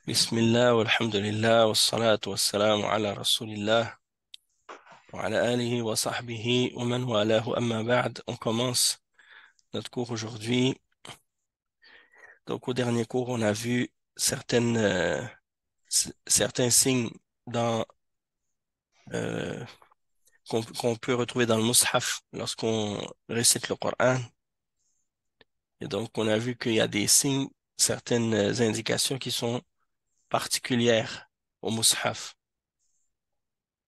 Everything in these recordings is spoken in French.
Bismillah, walhamdulillah, wassalatu wassalamu ala rasulillah, wa ala alihi wa sahbihi, wa man walahu amma ba'd. On commence notre cours aujourd'hui. Donc, au dernier cours, on a vu certains signes dans, euh, qu'on peut retrouver dans le mushaf lorsqu'on récite le Coran. Et donc, on a vu qu'il y a des signes, certaines indications qui sont particulières au mushaf.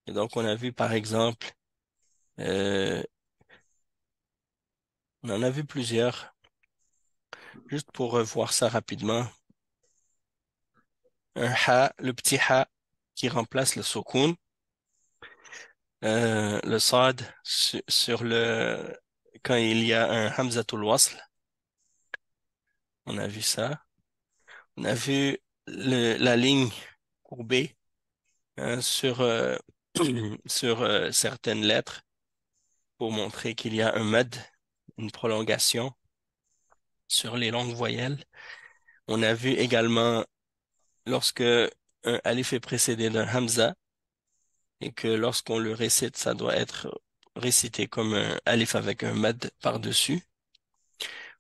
Et donc, on a vu, par exemple, euh, on en a vu plusieurs. Juste pour revoir ça rapidement. Un ha, le petit ha qui remplace le sukun. Le sad sur le quand il y a un hamzatul wasl. On a vu ça. On a vu la ligne courbée sur sur certaines lettres pour montrer qu'il y a un mad, une prolongation sur les longues voyelles. On a vu également lorsque un alif est précédé d'un hamza et que lorsqu'on le récite, ça doit être récité comme un alif avec un mad par-dessus.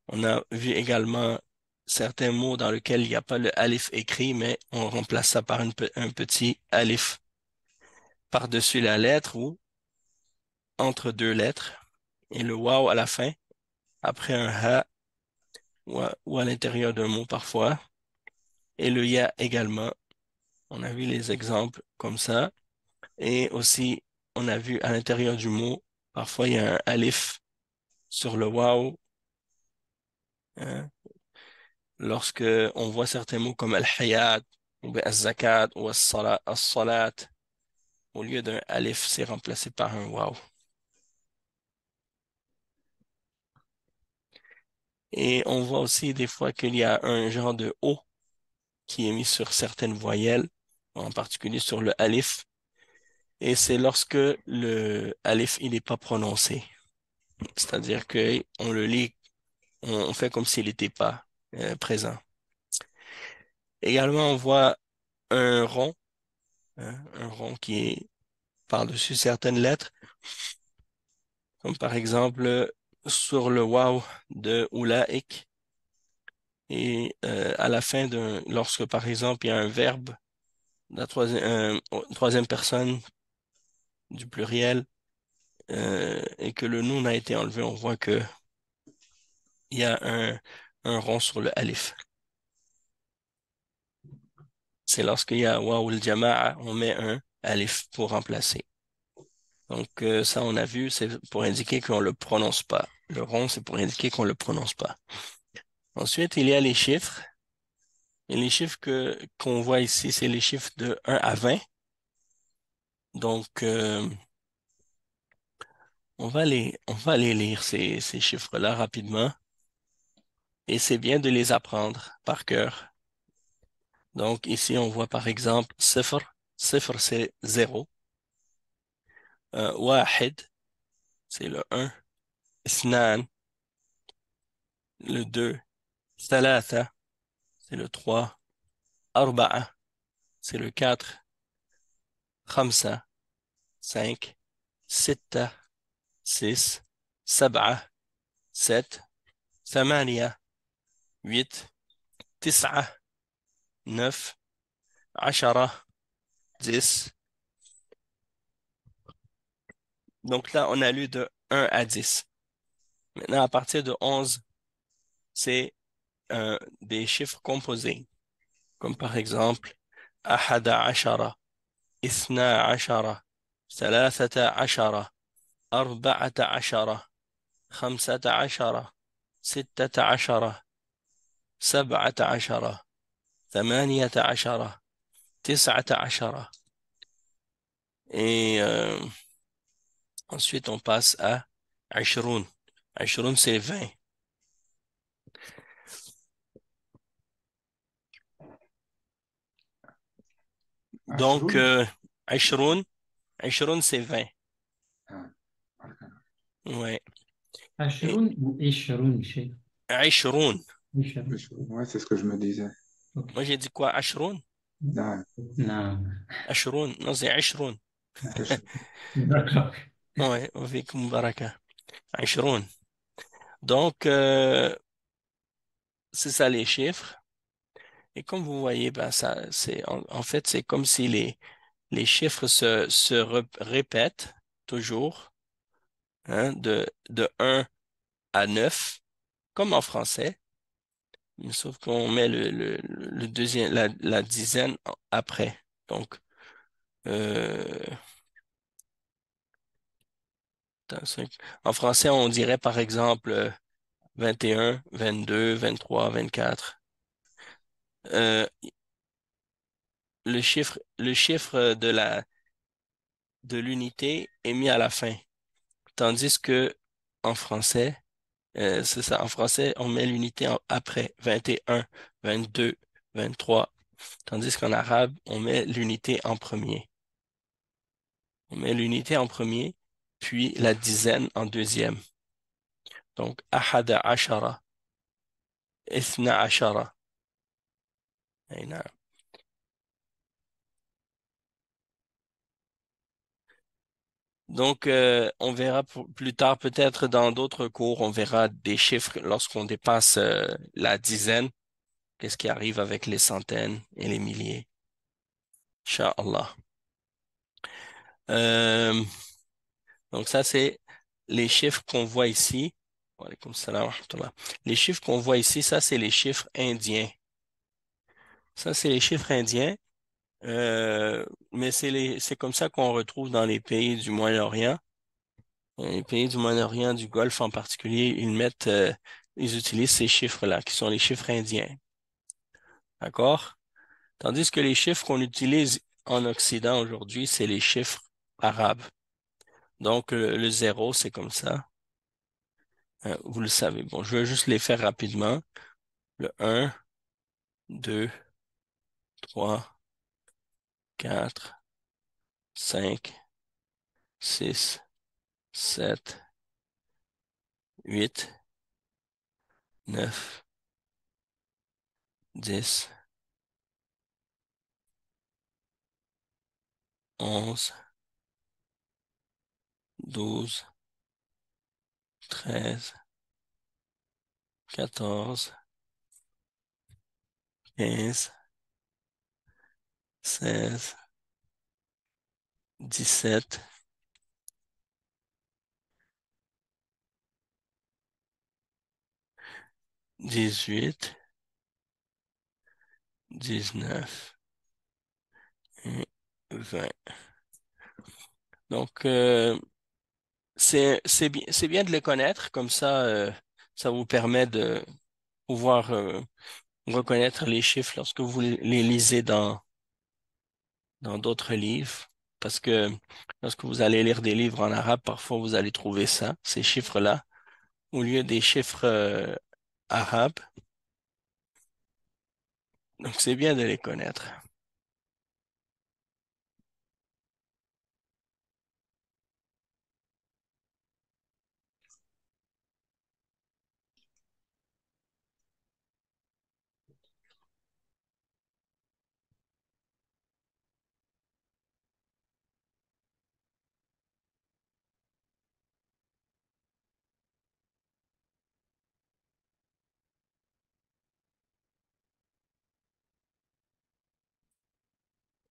On a vu également certains mots dans lesquels il n'y a pas le alif écrit, mais on remplace ça par un petit alif par-dessus la lettre ou entre deux lettres et le waw à la fin, après un ha ou à l'intérieur d'un mot parfois, et le ya également. On a vu les exemples comme ça. Et aussi, on a vu à l'intérieur du mot, parfois il y a un alif sur le waw, hein. Lorsque on voit certains mots comme al-hayat, ou bien al-zakat, ou al-salat, au lieu d'un alif, c'est remplacé par un waw. Et on voit aussi des fois qu'il y a un genre de O qui est mis sur certaines voyelles, en particulier sur le alif. Et c'est lorsque le alif, il n'est pas prononcé. C'est-à-dire que on le lit, on fait comme s'il n'était pas présent. Également, on voit un rond, hein, un rond qui est par-dessus certaines lettres, comme par exemple sur le waw de oulaik et à la fin lorsque par exemple il y a un verbe, troisième personne du pluriel et que le noun a été enlevé, on voit que il y a un rond sur le alif. C'est lorsqu'il y a waw al-jama'a, on met un alif pour remplacer. Donc ça, on a vu, c'est pour indiquer qu'on le prononce pas. Le rond, c'est pour indiquer qu'on le prononce pas. Ensuite, il y a les chiffres. Et les chiffres qu'on voit ici, c'est les chiffres de 1 à 20. Donc, on va les lire, ces chiffres-là, rapidement. Et c'est bien de les apprendre par cœur. Donc, ici, on voit par exemple صفر. صفر, c'est 0. واحد, c'est le 1. اثنان, le 2. ثلاثة, c'est le 3. أربعة, c'est le 4. خمسة, 5. ستة, 6. سبعة, 7. ثمانية, 8. تسعة, 9. عشرة, 10. Donc là, on a lu de 1 à 10. Maintenant, à partir de 11, c'est des chiffres composés, comme par exemple أحد عشر, اثنا عشر, ثلاثة عشر, أربعة عشر, خمسة عشر, ستة عشر, سبعة عشر, ثمانية عشر, تسعة عشر. Et ensuite, on passe à عشرون. عشرون, c'est 20. Donc, عشرون. عشرون, عشرون, c'est 20. آه. Ouais. Et عشرون ou عشرون شيء عشرون. عشرون. Ouais, c'est ce que je me disais. Ok. Moi, j'ai dit quoi? عشرون? نعم. نعم. Ashroun. Non, c'est Ashroun. D'accord. Ouais, avec Mubaraka. Ashroun. Donc, c'est ça les chiffres. Et comme vous voyez, ben ça, en fait, c'est comme si les chiffres répètent toujours, hein, de un à 9 comme en français, mais sauf qu'on met le deuxième, la dizaine après. Donc, euh, attends, en français, on dirait par exemple 21, 22, 23, 24. Euh, le chiffre de l'unité est mis à la fin. Tandis que en français, c'est ça, en français, on met l'unité après 21, 22, 23. Tandis qu'en arabe, on met l'unité en premier. On met l'unité en premier, puis la dizaine en deuxième. Donc, ahada ashara, ithna ashara. Ay, naam. Donc, on verra plus tard, peut-être dans d'autres cours, on verra des chiffres lorsqu'on dépasse la dizaine. Qu'est-ce qui arrive avec les centaines et les milliers? Inch'Allah. Euh, donc, ça, c'est les chiffres qu'on voit ici. Wa alaykoum salam wa rahmatullah. Les chiffres qu'on voit ici, ça, c'est les chiffres indiens. Ça, c'est les chiffres indiens. Mais c'est comme ça qu'on retrouve dans les pays du Moyen-Orient. Les pays du Moyen-Orient, du Golfe en particulier, ils utilisent ces chiffres-là, qui sont les chiffres indiens. D'accord? Tandis que les chiffres qu'on utilise en Occident aujourd'hui, c'est les chiffres arabes. Donc, le zéro, c'est comme ça. Vous le savez. Bon, je vais juste les faire rapidement. Le un, 2, 3, 4, 5, 6, 7, 8, 9, 10, 11, 12, 13, 14, 15, 16, 17, 18, 19 et 20. Donc, c'est bien de les connaître, comme ça vous permet de pouvoir reconnaître les chiffres lorsque vous les lisez dans d'autres livres. Parce que lorsque vous allez lire des livres en arabe, parfois vous allez trouver ça, ces chiffres-là, au lieu des chiffres arabes. Donc, c'est bien de les connaître.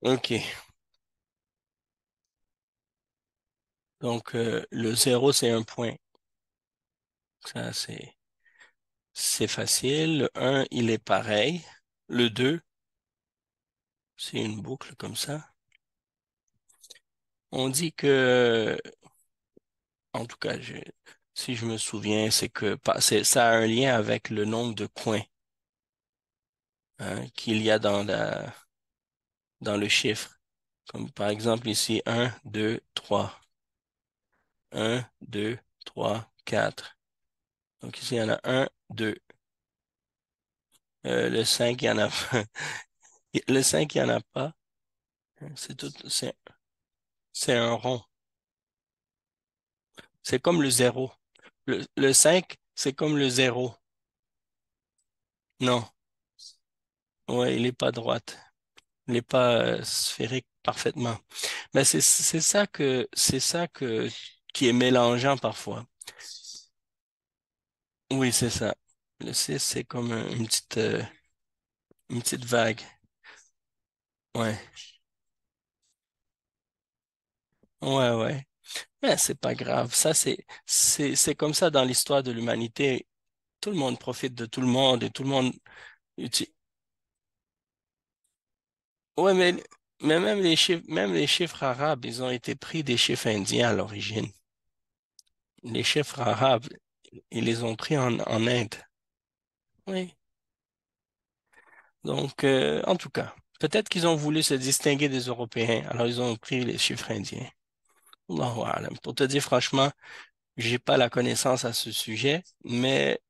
OK. Donc, le zéro, c'est un point. Ça, c'est facile. Le un, il est pareil. Le 2, c'est une boucle comme ça. On dit que, en tout cas, si je me souviens, c'est que ça a un lien avec le nombre de coins, hein, qu'il y a dans le chiffre. Comme par exemple ici, un, 2, 3. Un, 2, 3, 4. Donc ici, il y en a un, 2. Le 5, il y en a pas. Le 5, il y en a pas. C'est tout, c'est un rond. C'est comme le zéro. Le 5, c'est comme le zéro. Non. Ouais, il est pas droite. Il n'est pas sphérique parfaitement. Mais c'est ça que qui est mélangeant parfois. Oui, c'est ça. Le 6, c'est comme une petite vague. Ouais. Ouais, ouais. Mais c'est pas grave. Ça, c'est comme ça dans l'histoire de l'humanité. Tout le monde profite de tout le monde et tout le monde utilise. Ouais, mais même les chiffres arabes, ils ont été pris des chiffres indiens à l'origine. Les chiffres arabes, ils les ont pris en Inde. Oui. Donc, en tout cas, peut-être qu'ils ont voulu se distinguer des Européens, alors ils ont pris les chiffres indiens. Allahu a'lam. Pour te dire franchement, j'ai pas la connaissance à ce sujet, mais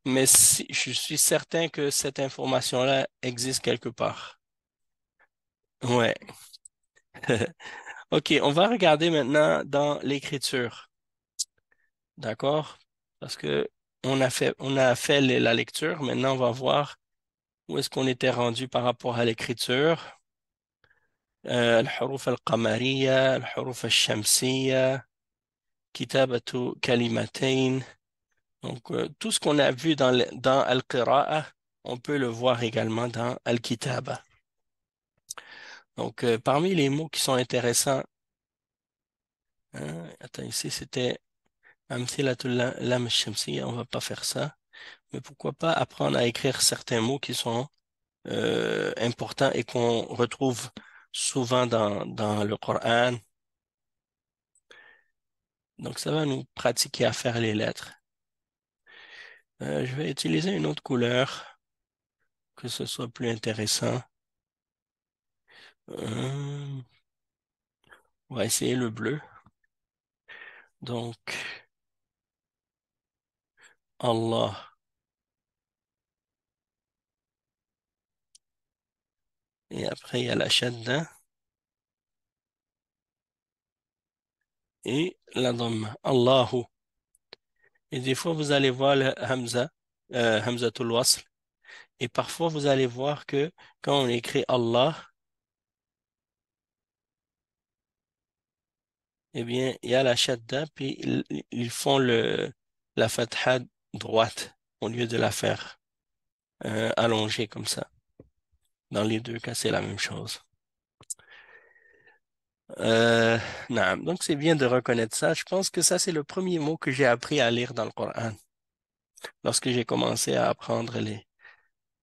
je suis certain que cette information-là existe quelque part. Ouais. OK, on va regarder maintenant dans l'écriture. D'accord? Parce que on a fait la lecture. Maintenant, on va voir où est-ce qu'on était rendu par rapport à l'écriture. الحروف القمرية الحروف الشمسية كتابة كلمتين. Donc, tout ce qu'on a vu dans Al-Qira'a, on peut le voir également dans Al-Kitaba. Donc, parmi les mots qui sont intéressants, hein, attends, ici c'était Amthilatul Lam Shamsiyya, on va pas faire ça, mais pourquoi pas apprendre à écrire certains mots qui sont importants et qu'on retrouve souvent dans le Coran. Donc, ça va nous pratiquer à faire les lettres. Je vais utiliser une autre couleur, que ce soit plus intéressant. Euh, on va essayer le bleu. Donc, Allah. Et après, il y a la shadda et la dhamma. Allahu. Et des fois, vous allez voir le hamza, hamzatul wasl. Et parfois, vous allez voir que quand on écrit Allah, eh bien, il y a la shadda, puis ils font la fatha droite au lieu de la faire allongée comme ça. Dans les deux cas, c'est la même chose. Euh, naam. Donc, c'est bien de reconnaître ça. Je pense que ça, c'est le premier mot que j'ai appris à lire dans le Coran, lorsque j'ai commencé à apprendre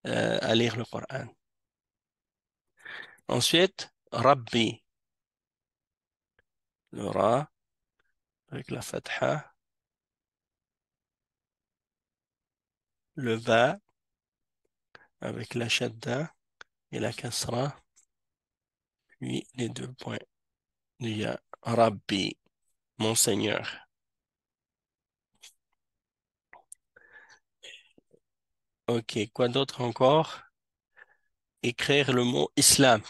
à lire le Coran. Ensuite, Rabbi, le Ra avec la fatha, le Ba avec la shadda et la kasra, puis les deux points du Ya. Rabbi, mon Seigneur. Ok, quoi d'autre encore? Écrire le mot Islam.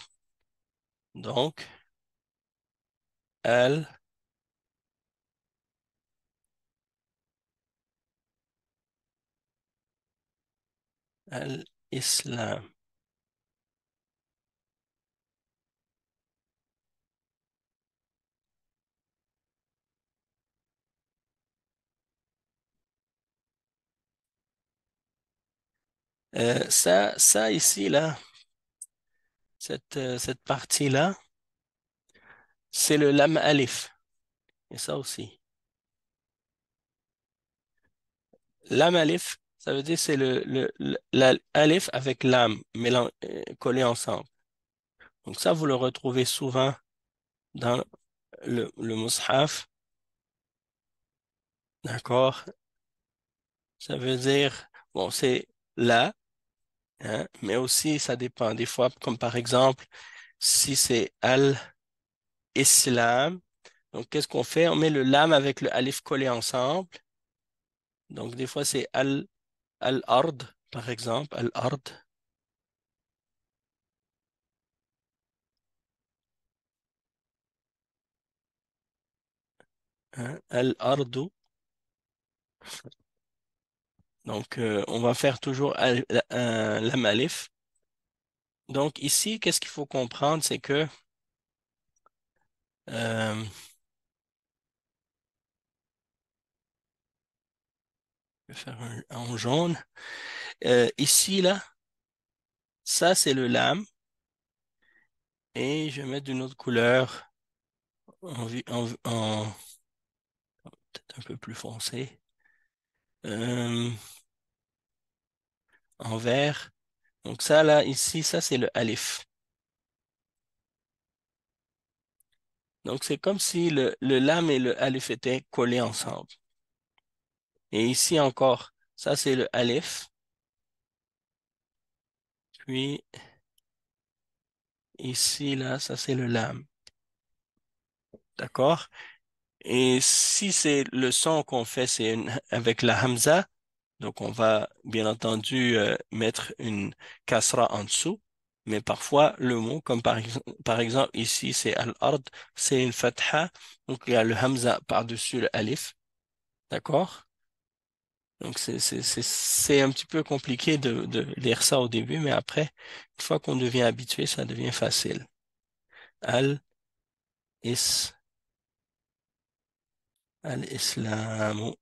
Donc, Al, Al-Islam. Ça ici, là, cette partie-là, c'est le lam alif. Et ça aussi. Lam alif, ça veut dire c'est la alif avec lam collé ensemble. Donc ça, vous le retrouvez souvent dans le mushaf. D'accord? Ça veut dire, bon, c'est là, hein, mais aussi ça dépend. Des fois, comme par exemple, si c'est al-Islam, donc qu'est-ce qu'on fait? On met le lam avec le alif collé ensemble. Donc des fois, c'est al-ard, par exemple, al-ard. Hein, al-ardu. Donc, on va faire toujours un lam alif. Donc ici, qu'est-ce qu'il faut comprendre, c'est que euh, je vais faire un en jaune. Ici, là, ça c'est le lame et je vais mettre d'une autre couleur peut-être un peu plus foncé, euh, en vert. Donc ça là, ici, ça c'est le alif. Donc c'est comme si le lam et le alif étaient collés ensemble. Et ici encore, ça c'est le alif, puis ici là, ça c'est le lam. D'accord? Et si c'est le son qu'on fait, avec la hamza, donc on va bien entendu mettre une kasra en dessous, mais parfois le mot, comme par exemple ici c'est al-ard, c'est une fatha, donc il y a le hamza par-dessus le alif, d'accord? Donc c'est un petit peu compliqué de lire ça au début, mais après, une fois qu'on devient habitué, ça devient facile. Al-is, al-islamu.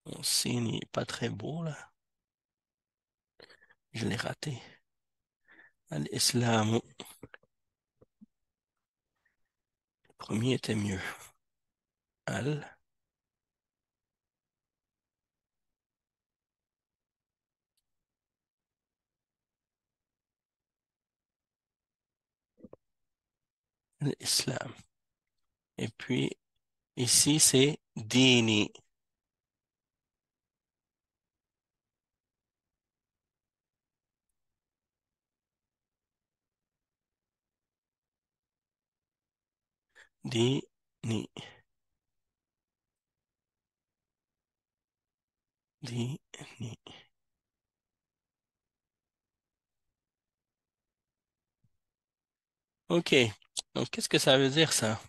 Mon signe n'est pas très beau là. Je l'ai raté. Al-islamu. Le premier était mieux. Al-islam. Et puis, ici, c'est dini. Dini. Dini. OK. Donc, qu'est-ce que ça veut dire ça?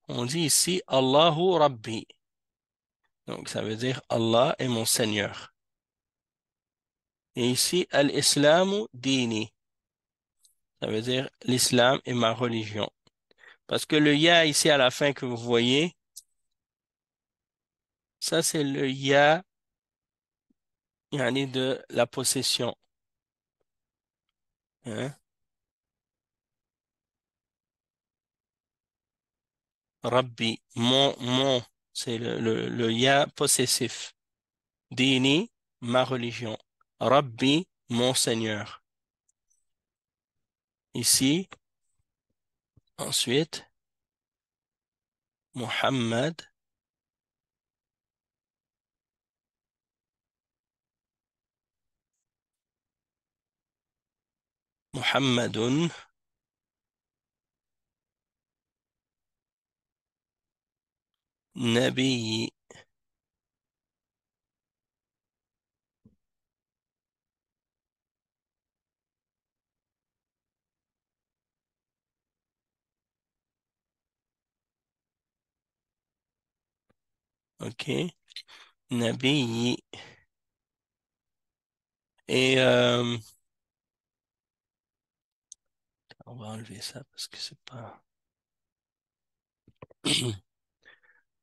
On dit ici Allahu Rabbi. Donc, ça veut dire Allah est mon Seigneur. Et ici, Al-Islamu Dini. Ça veut dire l'islam est ma religion. Parce que le ya ici à la fin que vous voyez, ça c'est le ya yani de la possession. Hein? Rabbi, c'est le ya possessif. Dini, ma religion. Rabbi, mon Seigneur. Ici, ensuite, Muhammad, Muhammadun, Nabi. OK? Nabi. Et on va enlever ça parce que c'est pas.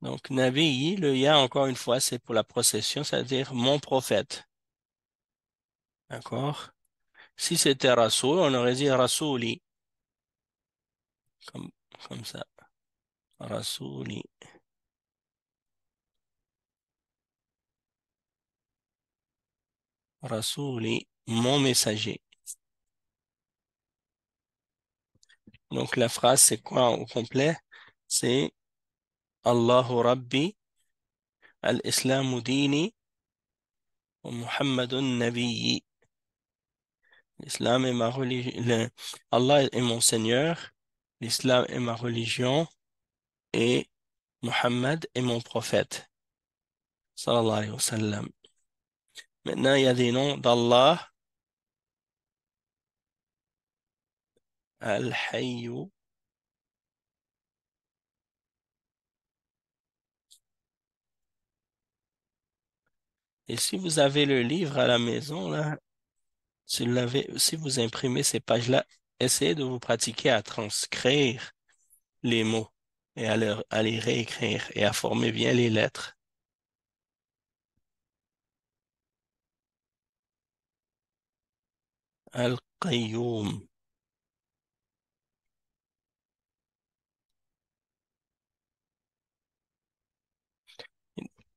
Donc, Nabi, le ya, encore une fois, c'est pour la procession, c'est-à-dire mon prophète. D'accord? Si c'était Rasoul, on aurait dit Rasouli, comme, comme ça. Rasouli. Rasouli, mon messager. Donc, la phrase, c'est quoi au complet? C'est Allahu Rabbi, al-Islamu dini, wa Muhammadun Nabiyyi. L'islam est ma religion. Allah est mon Seigneur. L'islam est ma religion. Et Muhammad est mon prophète. Sallallahu alayhi wa sallam. Maintenant, il y a des noms d'Allah. Al-Hayyu. Et si vous avez le livre à la maison, là, Si vous imprimez ces pages-là, essayez de vous pratiquer à transcrire les mots et à les réécrire et à former bien les lettres. Al-Qayyum.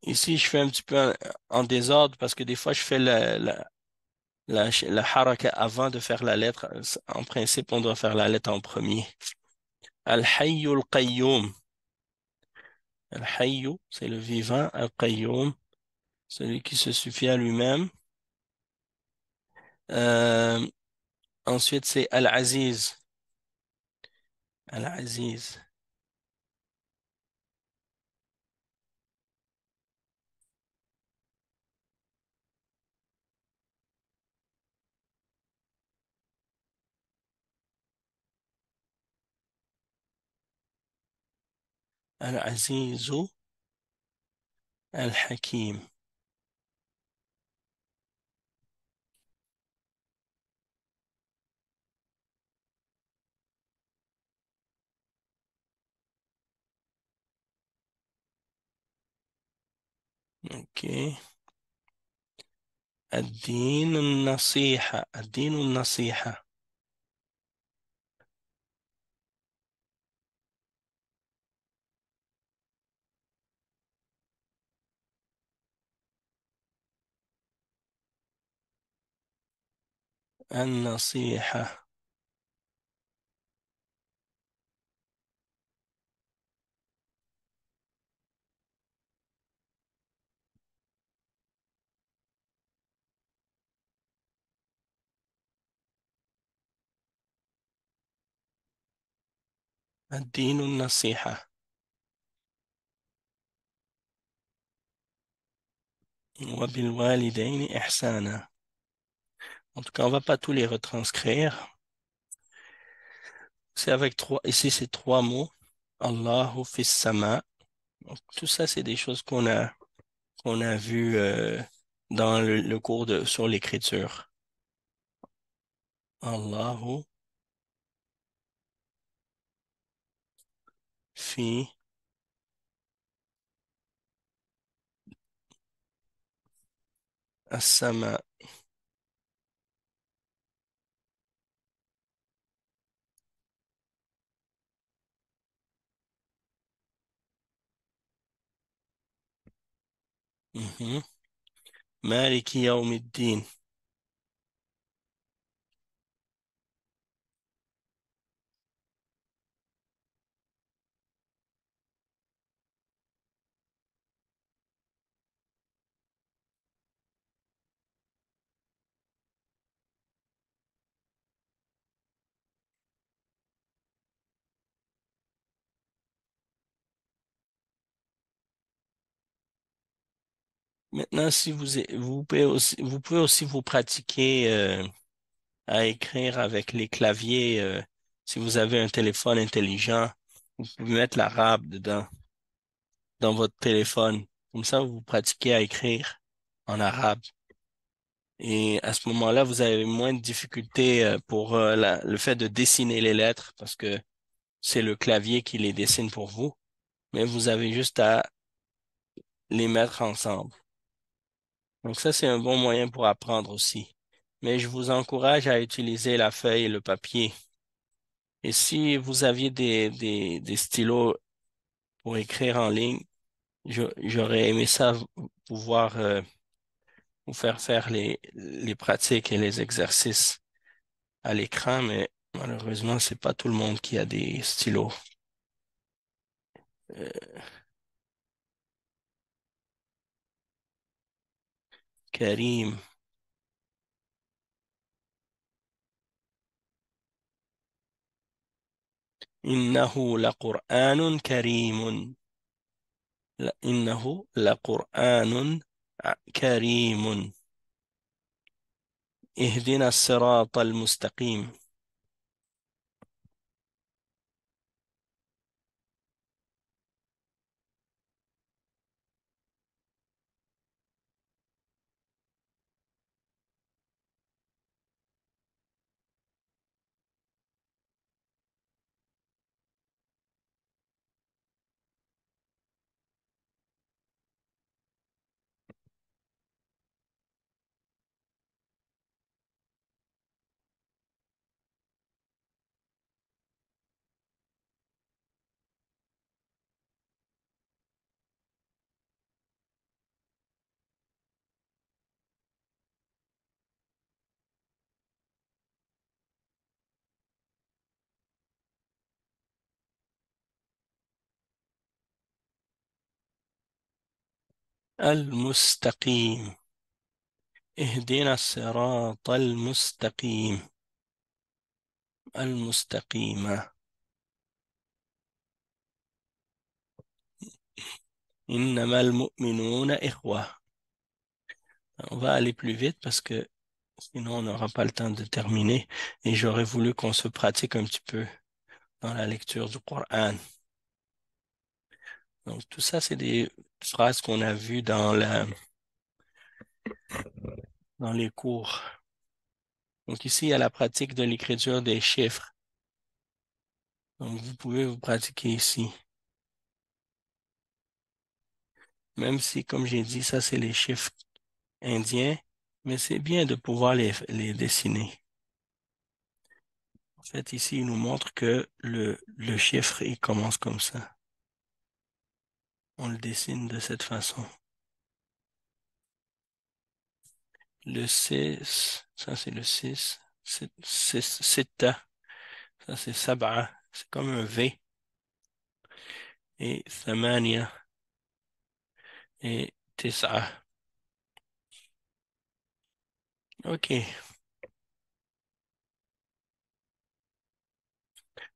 Ici, je fais un petit peu en désordre parce que des fois, je fais la haraka avant de faire la lettre. En principe, on doit faire la lettre en premier. Al-Hayyul Qayyum. Al-Hayyu, c'est le vivant. Al-Qayyum, celui qui se suffit à lui-même. Euh, ensuite, c'est Al-Aziz. Al-Aziz. Al-Azizu. Al-Hakim. OK. الدين النصيحة الدين النصيحة النصيحة الدين النصيحة وبالوالدين إحسانا. En tout cas, on va pas tous les retranscrire. C'est avec trois, ici c'est trois mots. Allahu fis sama. Donc, tout ça, c'est des choses qu'on a vues dans le cours sur l'écriture. Allahu fi as-sama. Mhm. Maliki yawmiddin. Maintenant, si vous pouvez aussi vous pratiquer à écrire avec les claviers. Si vous avez un téléphone intelligent, vous pouvez mettre l'arabe dedans, dans votre téléphone. Comme ça, vous pratiquez à écrire en arabe. Et à ce moment-là, vous avez moins de difficultés pour le fait de dessiner les lettres parce que c'est le clavier qui les dessine pour vous. Mais vous avez juste à les mettre ensemble. Donc ça, c'est un bon moyen pour apprendre aussi. Mais je vous encourage à utiliser la feuille et le papier. Et si vous aviez des stylos pour écrire en ligne, j'aurais aimé ça pouvoir vous faire faire les pratiques et les exercices à l'écran, mais malheureusement, c'est pas tout le monde qui a des stylos. Euh, Karim, إنه لقرآن كريم. لا، إنه لقرآن كريم. اهدنا الصراط المستقيم. المستقيم اهدنا الصراط المستقيم المستقيم إنما المؤمنون إخوة. On va aller plus vite parce que sinon on n'aura pas le temps de terminer et j'aurais voulu qu'on se pratique un petit peu dans la lecture du Coran. Donc tout ça, c'est des phrases qu'on a vues dans les cours. Donc ici, il y a la pratique de l'écriture des chiffres. Donc vous pouvez vous pratiquer ici. Même si, comme j'ai dit, ça c'est les chiffres indiens, mais c'est bien de pouvoir les dessiner. En fait, ici, il nous montre que le chiffre, il commence comme ça. On le dessine de cette façon. Le 6, ça c'est le 6. Sitta, ça c'est sab'a, c'est comme un V. Et thamania et tis'a. OK.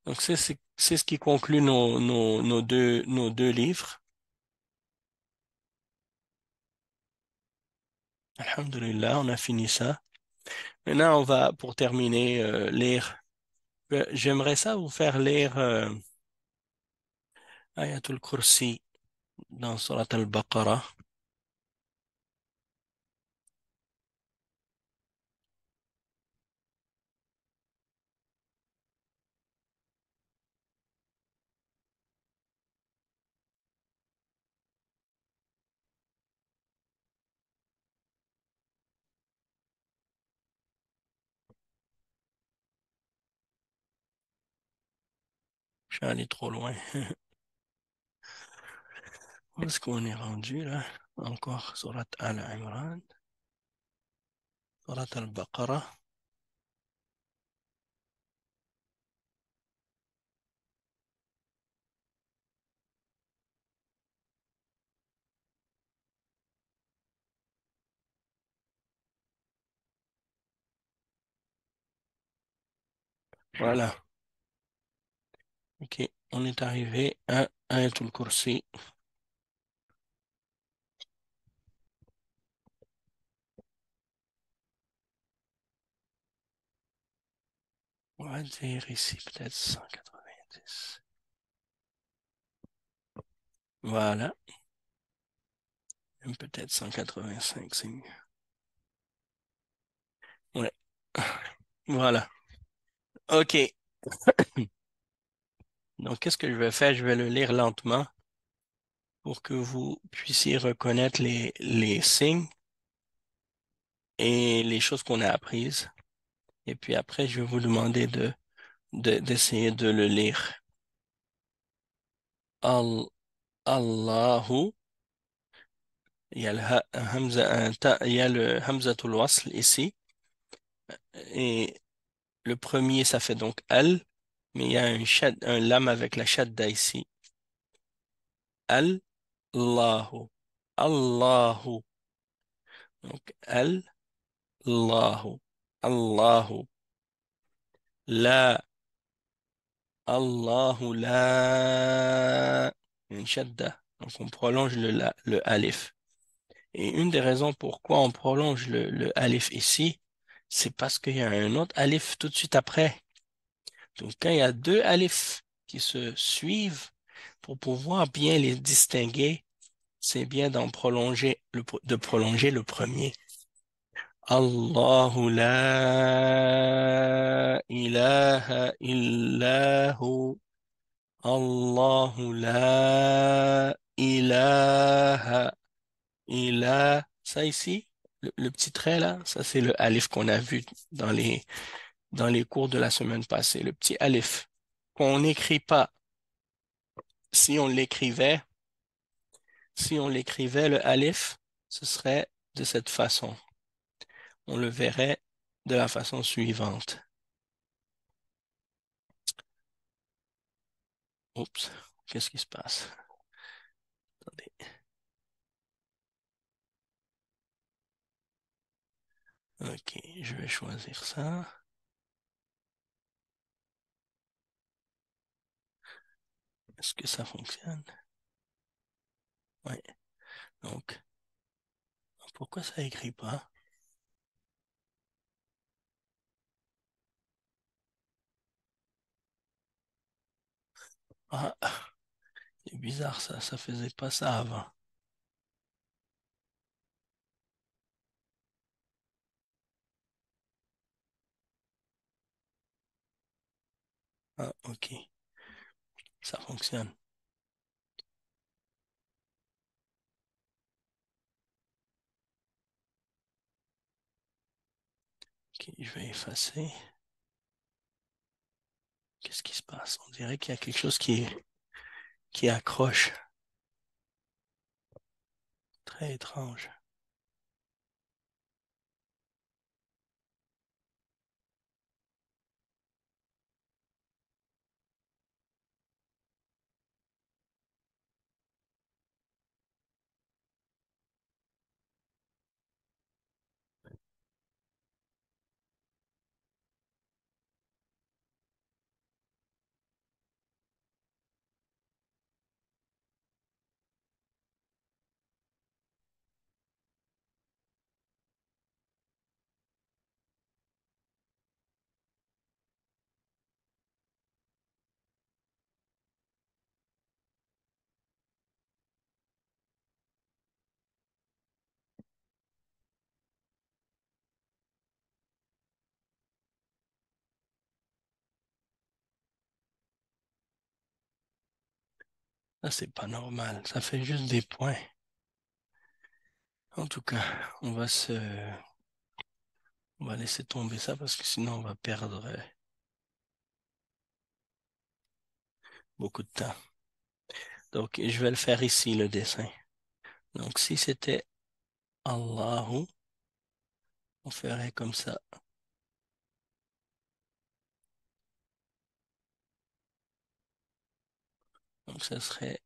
Donc c'est ce qui conclut nos deux livres. Alhamdulillah, on a fini ça. Maintenant, on va, pour terminer, lire. J'aimerais ça vous faire lire Ayatul Kursi dans Surat al-Baqarah. Je suis allé trop loin. Où est-ce qu'on est rendu là? Encore Surat Al-Imran, Surat al-Baqarah. Voilà. OK. On est arrivé à Ayatul Kursi. On va dire ici peut-être 190. Voilà. Même peut-être 185, c'est mieux. Ouais. Voilà. OK. Donc, qu'est-ce que je vais faire? Je vais le lire lentement pour que vous puissiez reconnaître les signes et les choses qu'on a apprises. Et puis après, je vais vous demander d'essayer de le lire. Al- Allahu, il y a il y a le Hamzatul Wasl ici. Et le premier, ça fait donc Al, mais il y a un lam avec la shadda ici. Allahu. Allahu. Donc, Allahu. Allahu. La. Allahu la. Une shadda. Donc, on prolonge le alif. Et une des raisons pourquoi on prolonge le alif ici, c'est parce qu'il y a un autre alif tout de suite après. Donc, quand il y a deux alifs qui se suivent, pour pouvoir bien les distinguer, c'est bien de prolonger le premier. Allahu la ilaha illahu. Allahu la ilaha illa. Ça ici, le petit trait là, ça c'est le alif qu'on a vu dans les cours de la semaine passée. Le petit alif qu'on n'écrit pas. Si on l'écrivait, si on l'écrivait, le alif, ce serait de cette façon. On le verrait de la façon suivante. Oups, qu'est-ce qui se passe? Attendez. Ok, je vais choisir ça. Est-ce que ça fonctionne? Oui. Donc, pourquoi ça écrit pas? Ah, c'est bizarre ça, ça faisait pas ça avant. Ah, ok, ça fonctionne. Ok, je vais effacer. Qu'est-ce qui se passe? On dirait qu'il y a quelque chose qui accroche. Très étrange. Ça, c'est pas normal. Ça fait juste des points. En tout cas, on va laisser tomber ça parce que sinon on va perdre beaucoup de temps. Donc, je vais le faire ici, le dessin. Donc, si c'était Allahu, on ferait comme ça. Donc, ça serait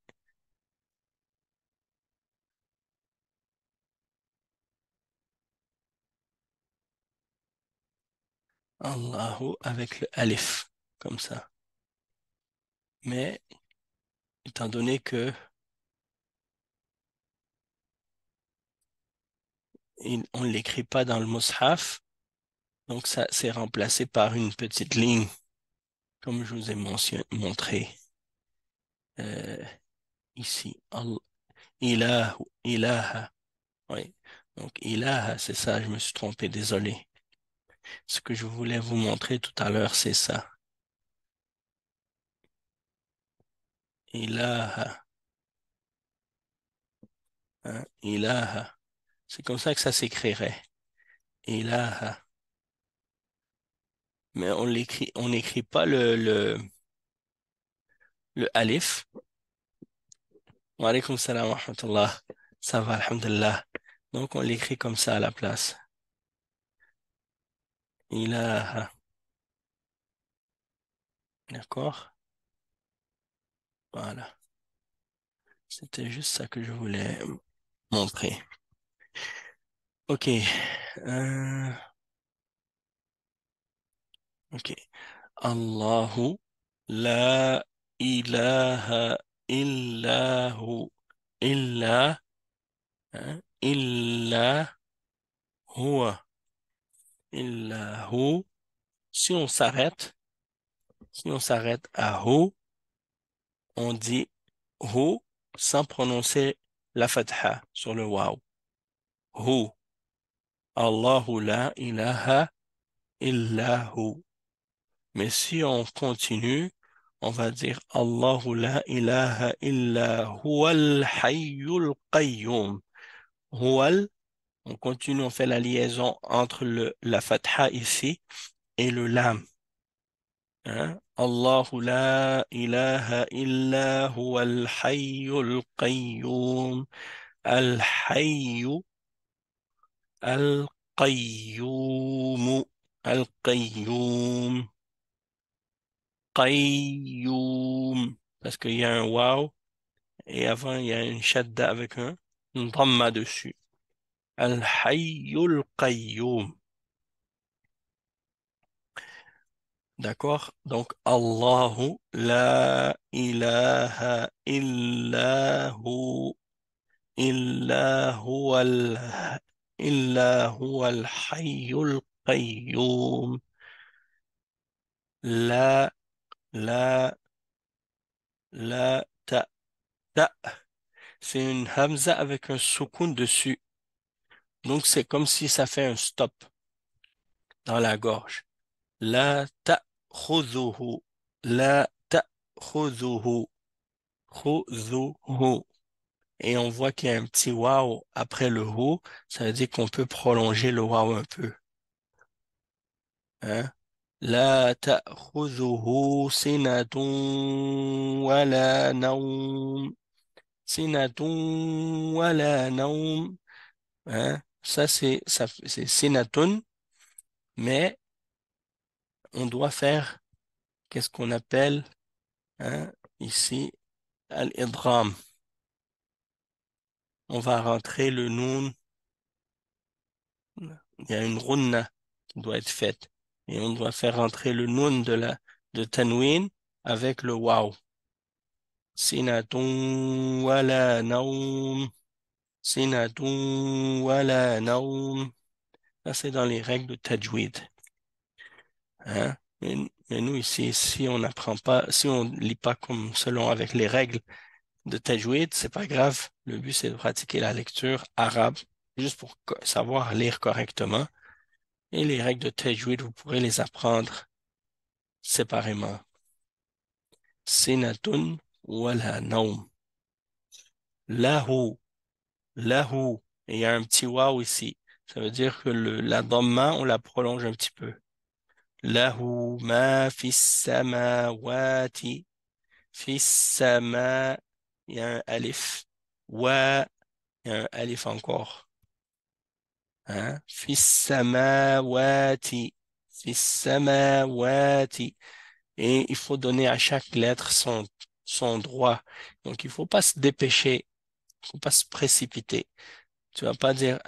Allahu avec le alif, comme ça. Mais, étant donné que on ne l'écrit pas dans le mushaf, donc ça c'est remplacé par une petite ligne, comme je vous ai montré euh, ici. Ilahu, ilaha. Oui. Donc, ilaha, c'est ça, je me suis trompé, désolé. Ce que je voulais vous montrer tout à l'heure, c'est ça. Ilaha, hein, ilaha. C'est comme ça que ça s'écrirait. Ilaha. Mais on n'écrit pas le alif. Wa alaykum salam wa rahmatullah. Ça va, alhamdulillah. Donc, on l'écrit comme ça à la place. Ilaha. D'accord? Voilà. C'était juste ça que je voulais montrer. OK. Euh, OK. Allahu la ilaha illahu illa hein, illa huwa illa hu. Si on s'arrête, si on s'arrête à hu, on dit hu sans prononcer la fatha sur le waw. Hu. Allahu la ilaha illa hu. Mais si on continue, on va dire Allahu la ilaha illa huwal hayyul qayyum. Huwal, on continue, on fait la liaison entre la fatha ici et le lam. Hein? Allahu la ilaha illa huwal hayyul qayyum. Al hayyu al qayyum. Al qayyum. Qayyum. Parce qu'il y a un waw et avant il y a une shadda avec une dhamma dessus. Al-Hayyul Qayyum. D'accord? Donc, Allahu la ilaha illa huwal, illa huwal hayyul qayyum. La, la, ta, ta. C'est une hamza avec un soukoun dessus. Donc, c'est comme si ça fait un stop dans la gorge. La ta'khudhuhu. La ta'khudhuhu. Khudhuhu. Et on voit qu'il y a un petit waouh après le hu. Ça veut dire qu'on peut prolonger le waouh un peu. Hein? La ta'khudhuhu sinatun wala nawm. Sinatun wala nawm. Hein? C'est sinatun, mais on doit faire qu'est-ce qu'on appelle, hein, ici al-idgham. On va rentrer le noun. Il y a une runna qui doit être faite. Et on doit faire rentrer le noun de tanwin avec le waw. Sinatun wala naum. Sinatun wala naum. Ça, c'est dans les règles de tajwid. Hein? Mais nous, ici, si on n'apprend pas, si on lit pas comme selon avec les règles de tajwid, c'est pas grave. Le but, c'est de pratiquer la lecture arabe, juste pour savoir lire correctement. Et les règles de tajwid, vous pourrez les apprendre séparément. Sinatun wala naum. Lahu, lahu. Et il y a un petit waw ici. Ça veut dire que la dhamma, on la prolonge un petit peu. Lahu ma fis samawati. Fis sama, il y a un alif. Wa, il y a un alif encore. Hein? Fis samawati. Fis samawati. Et il faut donner à chaque lettre son droit. Donc, il faut pas se dépêcher, il faut pas se précipiter. Tu vas pas dire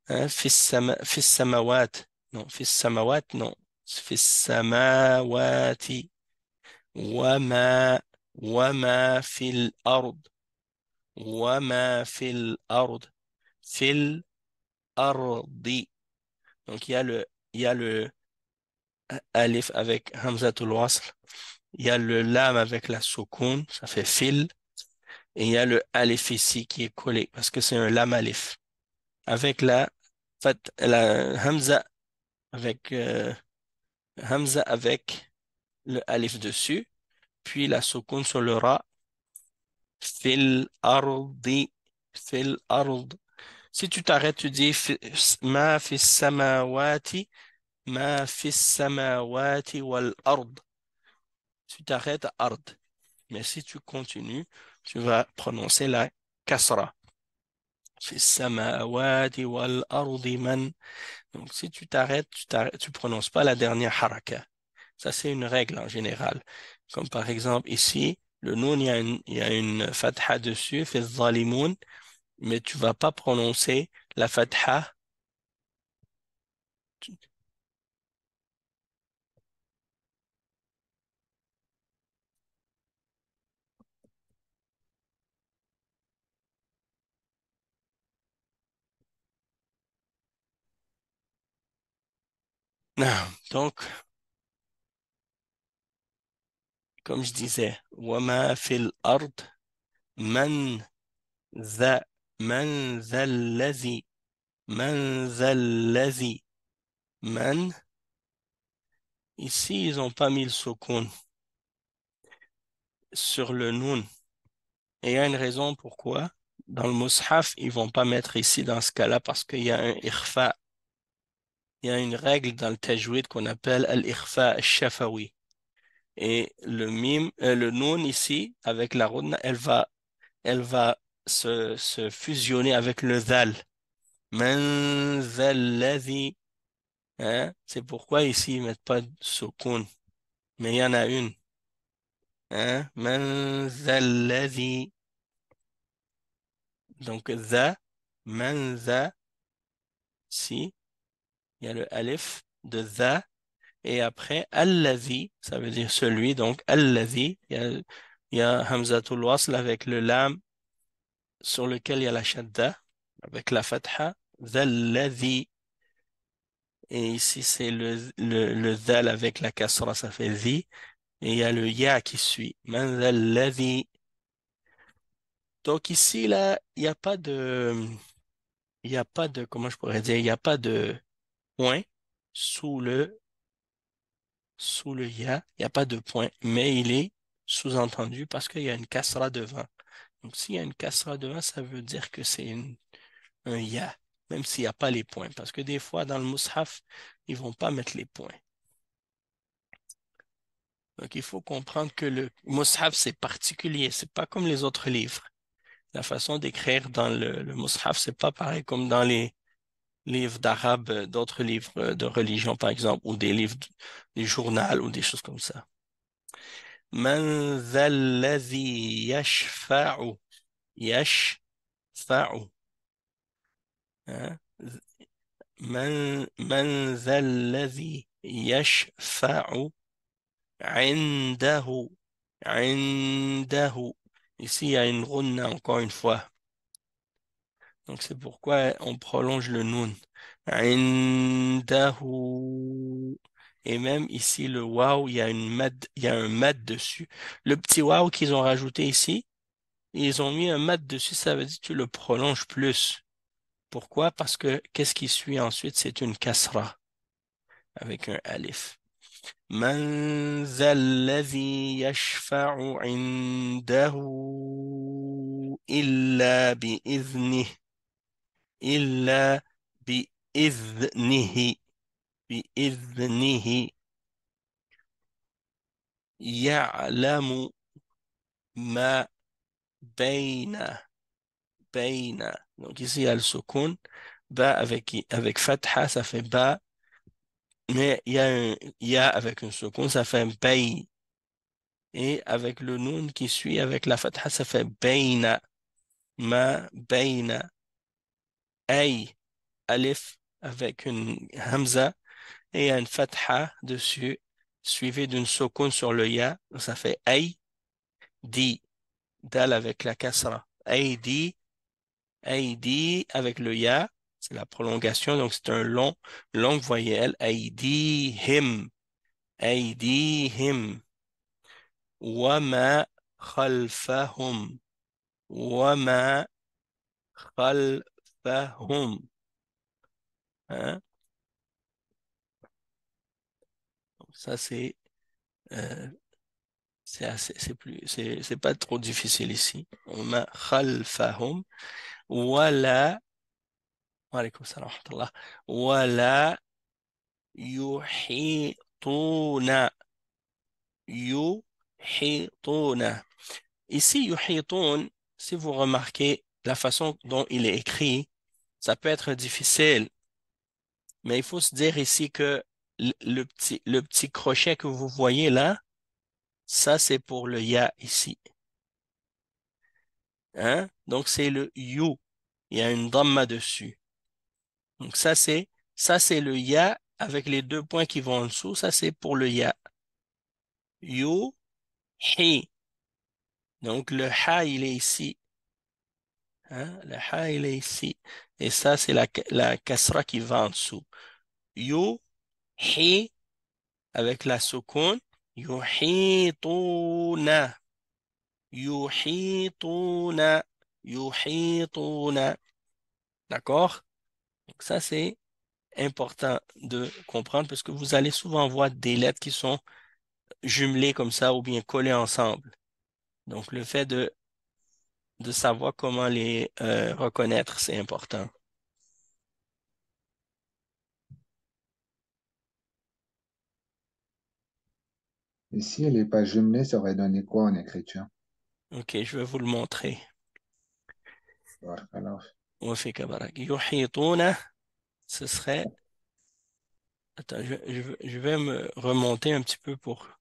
hein, fis samawat. Non, fis samawat, non. Fis samawati. Wama, wama fil ard. Wama fil ard. Fil ardi. Donc, il y a le alif avec hamzatul wasl. Il y a le lam avec la soukoun, ça fait fil. Et il y a le alif ici qui est collé parce que c'est un lam alif. Avec la hamza avec hamza avec le alif dessus, puis la soukoun sur le ra. Fil ardi, fil ard. Si tu t'arrêtes, tu dis ma fis samawati, ma fis samawati wal ard. Tu t'arrêtes à ard. Mais si tu continues, tu vas prononcer la kasra. Fi samawati wal ardi man. Donc, si tu prononces pas la dernière haraka. Ça, c'est une règle en général. Comme par exemple ici, le noun, il y a une fatha dessus, fi zalimun, mais tu vas pas prononcer la fatha. Non. Donc, comme je disais, wama fil ard man za, man za allazi, man za allazi. Man, ici, ils n'ont pas mis le sukun sur le nun. Et il y a une raison pourquoi. Dans le mushaf, ils vont pas mettre ici dans ce cas-là parce qu'il y a un ikhfa. Il y a une règle dans le tajwid qu'on appelle al-ikhfa al-shafawi. Et le nun ici, avec la runna, elle va se fusionner avec le dhal. Man dhal ladhi, hein? C'est pourquoi ici, ils mettent pas de sukun. Mais il y en a une. Hein? Man dhal ladhi. Donc, man, si, il y a le alif de Et après, alladhi, ça veut dire celui. Donc, alladhi, il y a hamzatul wasl avec le lam sur lequel il y a la shadda, avec la fatha. Dhalladhi. Et ici, c'est le dhal avec la kasra, ça fait dhi. Et il y a le ya qui suit. Man dhalladhi. Donc ici, là, comment je pourrais dire, il n'y a pas de point sous sous le ya, il n'y a pas de point, mais il est sous-entendu parce qu'il y a une kasra devant. Donc s'il y a une kasra devant, ça veut dire que c'est un ya, même s'il n'y a pas les points, parce que des fois dans le mushaf, ils vont pas mettre les points. Donc il faut comprendre que le mushaf, c'est particulier, c'est pas comme les autres livres. La façon d'écrire dans le mushaf, c'est pas pareil comme dans les livres d'arabe, d'autres livres de religion, par exemple, ou des livres, des journaux ou des choses comme ça. من ذا الذي يشفع يشفع hein? من ذا الذي يشفع عنده عنده ici il y a une ghunna encore une fois donc c'est pourquoi on prolonge le nun عنده et même ici le waw il y a il y a un mad dessus le petit waw qu'ils ont rajouté ici. Ils ont mis un mat dessus, ça veut dire que tu le prolonges plus. Pourquoi? Parce que qu'est-ce qui suit ensuite? C'est une kasra avec un alif. من ذا الذي يشفع عنده إلا بإذنه إلا بإذنه بإذنه يعلم ما بين بين donc ici il y a le sukun ba avec fatha ça fait ba mais il y a un ya avec un sukun ça fait un bay et avec le nun qui suit avec la fatha ça fait bayna ma bayna ay alif avec une hamza et une fatha dessus suivi d'une sukun sur le ya ça fait ay di dal avec la kasra ay di Aidi avec le ya, c'est la prolongation, donc c'est un longue voyelle. Aidihim, Aidihim. Wama khalfahum, Wama khalfahum. Hein? Donc ça euh, c'est pas trop difficile ici. Wama khalfahum. Wala, wa alaykum salam wa rahmatullah. Wala yuhituna. Yuhituna. Ici, yuhitun, si vous remarquez la façon dont il est écrit, ça peut être difficile, mais il faut se dire ici que le petit crochet que vous voyez là, ça c'est pour le ya ici. Hein? Donc c'est le you. Il y a une dhamma dessus. Donc ça c'est le ya avec les deux points qui vont en dessous. Ça c'est pour le ya. You, hi. Donc le ha il est ici. Hein? Le ha, il est ici. Et ça, c'est la kasra qui va en dessous. Yu, hi, avec la sukun. Yuhituna. Yuhituna. Yuhituna. D'accord? Donc ça, c'est important de comprendre parce que vous allez souvent voir des lettres qui sont jumelées comme ça ou bien collées ensemble. Donc le fait de savoir comment les reconnaître, c'est important. Et si elle n'est pas jumelée, ça aurait donné quoi en écriture? OK, je vais vous le montrer. Alors, وفي كبرك يحيطون ce serait attends je vais me remonter un petit peu pour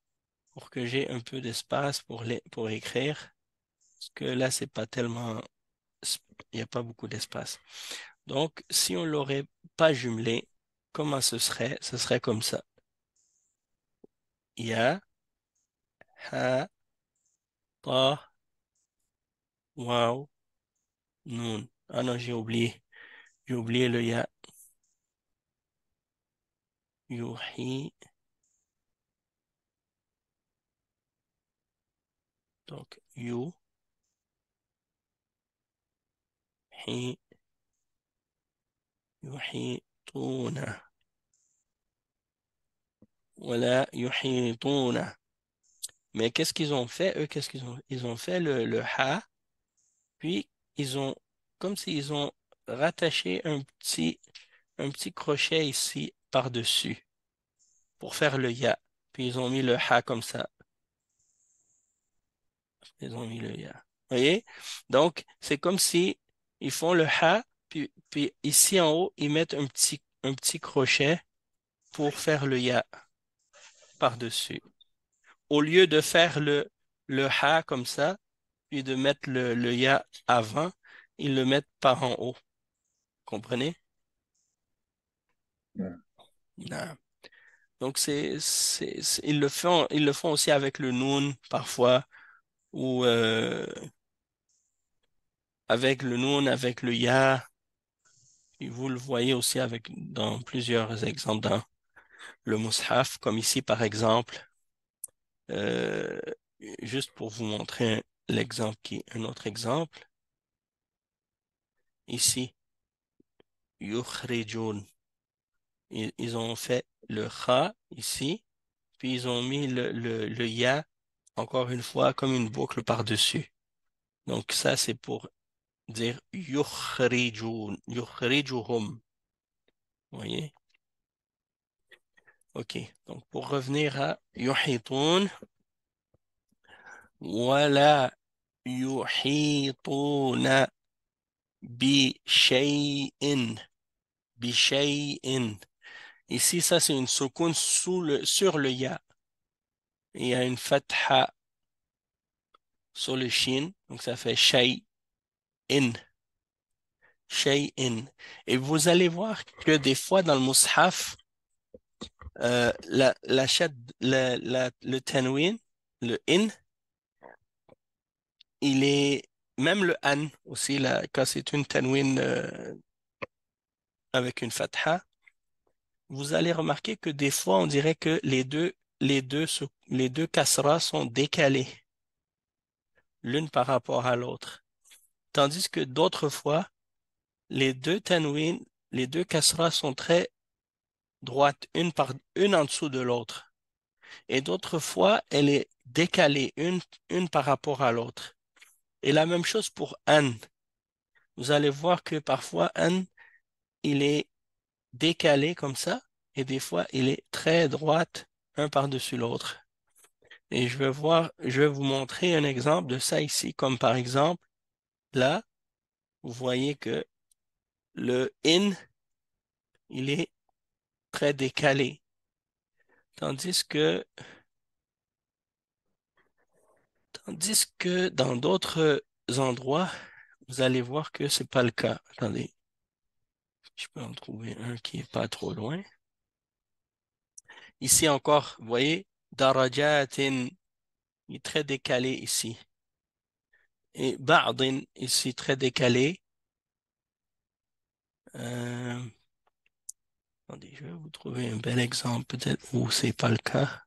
que j'ai un peu d'espace pour écrire parce que là c'est pas tellement il n'y a pas beaucoup d'espace donc si on l'aurait pas jumelé comment ce serait comme ça Ya, ha, ta, waw, nun. Ah non, j'ai oublié. J'ai oublié le ya. Yuhi. Donc, yu, hi, yuhituna. Voilà, yuhituna. Mais qu'est-ce qu'ils ont fait? Eux, qu'est-ce qu'ils ont? Ils ont fait le ha, puis ils ont, comme s'ils ont rattaché un petit crochet ici par-dessus pour faire le ya. Puis ils ont mis le ha comme ça. Ils ont mis le ya. Vous voyez? Donc, c'est comme si ils font le ha, puis ici en haut, ils mettent un petit crochet pour faire le ya par-dessus. Au lieu de faire le ha comme ça, puis de mettre le ya avant, ils le mettent par en haut. Comprenez? Ouais. Non. Donc, ils le font aussi avec le noun parfois, ou avec le noun, avec le ya. Et vous le voyez aussi dans plusieurs exemples dans le mushaf, comme ici par exemple. Euh, Juste pour vous montrer l'exemple qui est un autre exemple. Ici, yukhrijun. Ils ont fait le kha ici, puis ils ont mis le ya, encore une fois, comme une boucle par-dessus. Donc ça, c'est pour dire yukhrijun, yukhrijuhum. Vous voyez? OK. Donc pour revenir à yuhitun, wala yuhituna bi shay'in. Ici, ça, c'est une soukoun sur le ya. Il y a une fatha sur le shin, donc ça fait shay'in, shay'in. Et vous allez voir que des fois dans le mushaf, le tanwin, le in, il est, même le an aussi, là, quand c'est une tanwin avec une fatha, vous allez remarquer que des fois, on dirait que les deux kasras sont décalés l'une par rapport à l'autre. Tandis que d'autres fois, les deux tanwin, les deux kasras sont très droites, une en dessous de l'autre. Et d'autres fois, elle est décalée, une par rapport à l'autre. Et la même chose pour an. Vous allez voir que parfois, an, il est décalé comme ça, et des fois, il est très droite, un par-dessus l'autre. Et je vais vous montrer un exemple de ça ici, comme par exemple, là, vous voyez que le in, il est très décalé. Tandis que, tandis que dans d'autres endroits, vous allez voir que c'est pas le cas. Attendez, je peux en trouver un qui est pas trop loin. Ici encore, vous voyez, darajatin, il est très décalé ici. Et ba'din, ici, très décalé. Euh, Attendez, je vais vous trouver un bel exemple, peut-être où c'est pas le cas.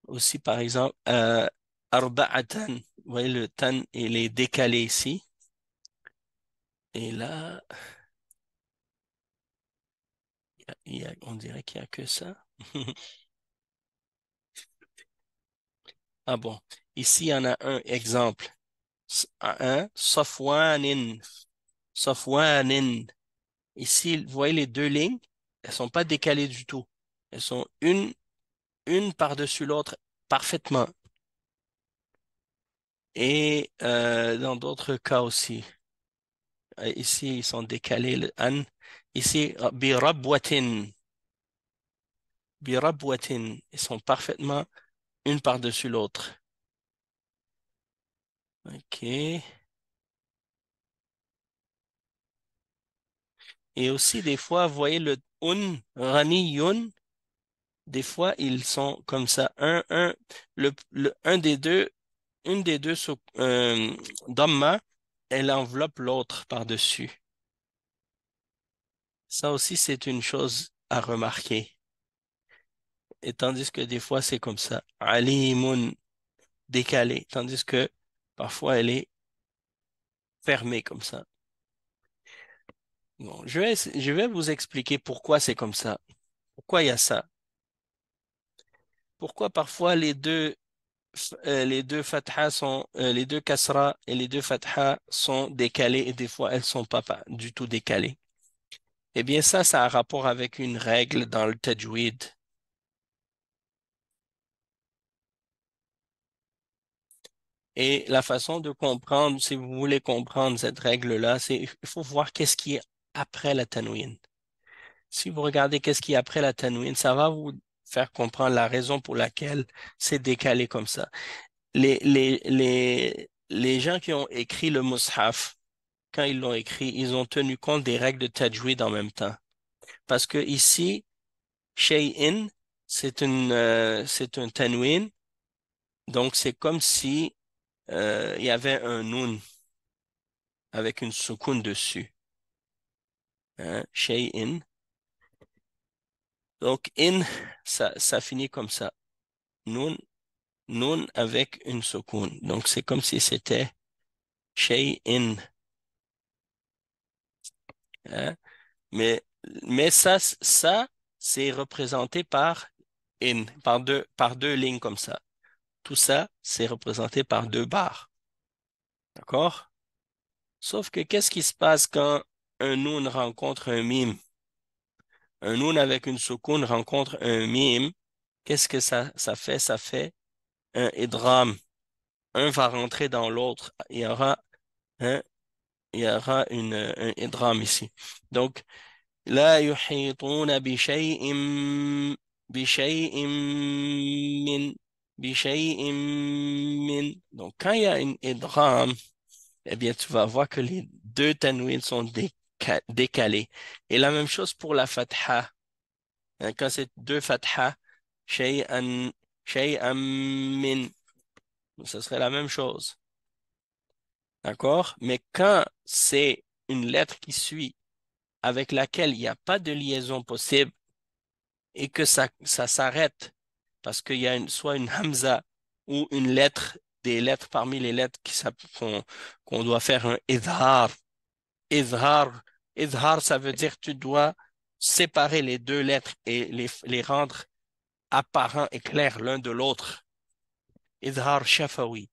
Aussi, par exemple, arba'atan, vous voyez, le tan, il est décalé ici. Et là, on dirait qu'il n'y a que ça. Ah bon, ici, il y en a un exemple. Un, Safwanin. Safwanin. Ici, vous voyez les deux lignes, elles sont pas décalées du tout. Elles sont une par-dessus l'autre parfaitement. Et dans d'autres cas aussi. Ici, ils sont décalés, le an. Ici, bi rabwatin. birabwatin. Ils sont parfaitement une par-dessus l'autre. OK. Et aussi, des fois, vous voyez le raniyun, des fois, ils sont comme ça. Un des deux, une des deux dhamma, elle enveloppe l'autre par-dessus. Ça aussi, c'est une chose à remarquer. Et tandis que des fois, c'est comme ça. Alimun, décalé. Tandis que parfois, elle est fermée comme ça. Bon, je vais vous expliquer pourquoi c'est comme ça. Pourquoi il y a ça? Pourquoi parfois les deux fathas sont, les deux kasra et les deux fathas sont décalés et des fois elles sont pas du tout décalées. Eh bien ça a un rapport avec une règle dans le tajwid. Et la façon de comprendre, si vous voulez comprendre cette règle-là, c'est il faut voir qu'est-ce qui est après la tanwin. Si vous regardez qu'est-ce qui est après la tanwin, ça va vous faire comprendre la raison pour laquelle c'est décalé comme ça. Les gens qui ont écrit le mushaf, quand ils l'ont écrit, ils ont tenu compte des règles de tajwid en même temps. Parce que ici, shay'in, c'est un tanwin, donc c'est comme si il y avait un nun avec une soukoun dessus. Hein, shay'in. Donc in, ça finit comme ça. Nun, nun avec une soukoun. Donc c'est comme si c'était shay'in. Hein. Mais, mais ça, c'est représenté par in, par deux lignes comme ça. Tout ça, c'est représenté par deux barres. D'accord? Sauf que qu'est-ce qui se passe quand un noun rencontre un mime? Un noun avec une soukoun rencontre un mime. Qu'est-ce que ça fait? Ça fait un idgham. Un va rentrer dans l'autre. Hein, il y aura un idgham ici. Donc, لا يحيطون بشيء من بشيء من. Donc, quand il y a une idgham, eh bien, tu vas voir que les deux tanwins sont décalés. Et la même chose pour la fatha. Hein, quand c'est deux fatha, shay'an, shay'an min, ce serait la même chose. D'accord? Mais quand c'est une lettre qui suit avec laquelle il n'y a pas de liaison possible et que ça s'arrête parce qu'il y a soit une hamza ou une lettre, des lettres parmi les lettres qu'on doit faire un idhar. Izhar, izhar, ça veut dire que tu dois séparer les deux lettres et les rendre apparents et clairs l'un de l'autre. Izhar shafawi.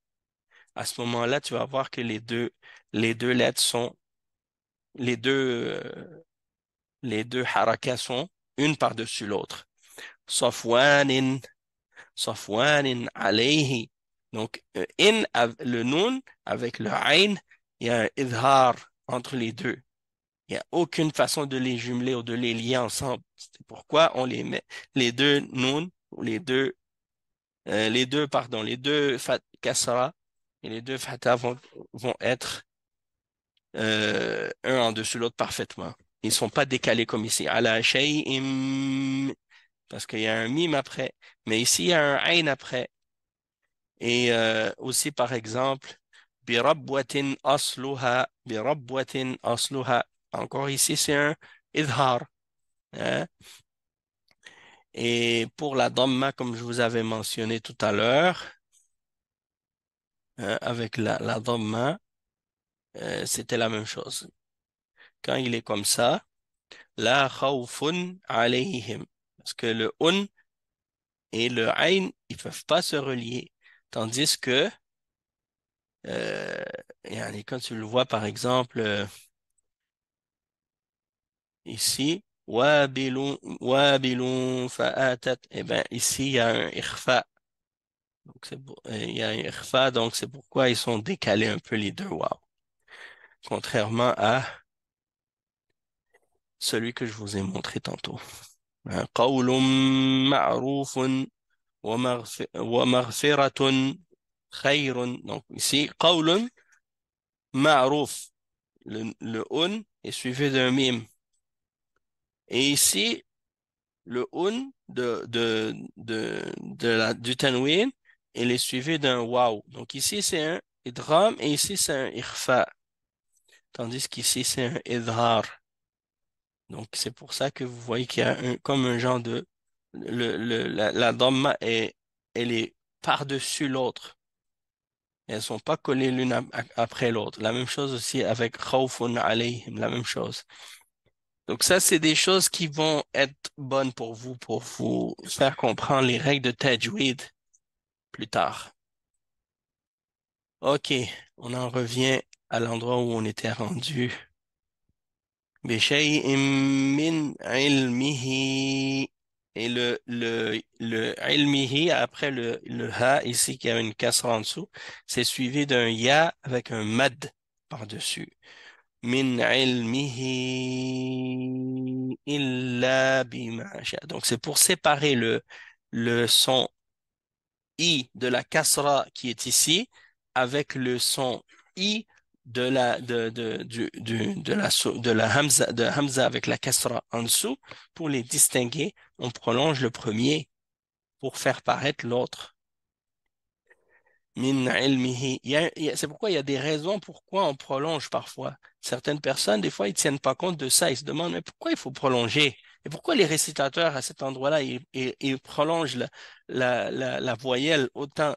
À ce moment-là, tu vas voir que les deux lettres sont, les deux, les deux harakas sont une par-dessus l'autre. Safwanin, safwanin alayhi. Donc, le nun avec le ayn, il y a un izhar entre les deux. Il n'y a aucune façon de les jumeler ou de les lier ensemble. C'est pourquoi on les met, les deux nun, ou les deux kasra et les deux fata vont être un en dessus l'autre parfaitement. Ils ne sont pas décalés comme ici. Ala shay'im, parce qu'il y a un mime après. Mais ici, il y a un ayn après. Et aussi, par exemple, birabwatin asluha, birabwatin asluha. Encore ici, c'est un idhar. Hein. Et pour la dhamma, comme je vous avais mentionné tout à l'heure, hein, avec la dhamma, c'était la même chose. Quand il est comme ça, la khawfun alayhim. Parce que le un et le ayn, ils peuvent pas se relier. Tandis que, euh, yani, quand tu le vois, par exemple, ici, wabilun fa'atat, eh ben, ici, il y a un ikhfa. Donc, il y a un ikhfa, donc c'est pourquoi ils sont décalés un peu les deux waw. Contrairement à celui que je vous ai montré tantôt. قول معروف ومغفرة خير. Donc ici, قول معروف. Le un est suivi d'un mime. Et ici, le un du tanwin, il est suivi d'un waw. Donc ici, c'est un idgham et ici, c'est un ikhfa. Tandis qu'ici, c'est un idhar. Donc c'est pour ça que vous voyez qu'il y a comme un genre de... la dhamma elle est par-dessus l'autre. Elles sont pas collées l'une après l'autre. La même chose aussi avec khawfun alayhim, la même chose. Donc ça, c'est des choses qui vont être bonnes pour vous faire comprendre les règles de tajwid plus tard. OK, on en revient à l'endroit où on était rendu. بشيء من علمه. Et le ilmihi, après le ha, ici, qui a une kasra en dessous, c'est suivi d'un ya avec un mad par-dessus. Min ilmihi illa bima sha. Donc, c'est pour séparer le son I de la kasra qui est ici avec le son I de la hamza avec la kasra en dessous. Pour les distinguer, on prolonge le premier pour faire paraître l'autre. Min ilmihi. C'est pourquoi il y a des raisons pourquoi on prolonge parfois. Certaines personnes, des fois, ils tiennent pas compte de ça. Ils se demandent, mais pourquoi il faut prolonger? Et pourquoi les récitateurs, à cet endroit-là, ils prolongent la voyelle autant?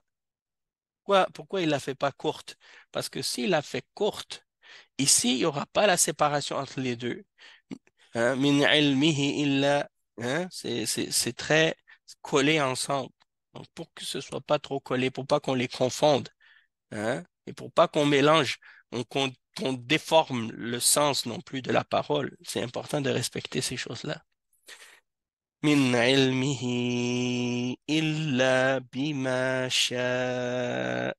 Pourquoi il la fait pas courte? Parce que s'il la fait courte, ici, il n'y aura pas la séparation entre les deux. Hein, min ilmihi illa, hein, c'est très collé ensemble. Donc, pour que ce soit pas trop collé, pour pas qu'on les confonde, hein, et pour pas qu'on mélange, qu'on déforme le sens non plus de la parole, c'est important de respecter ces choses-là. Min ilmihi illa bima sha.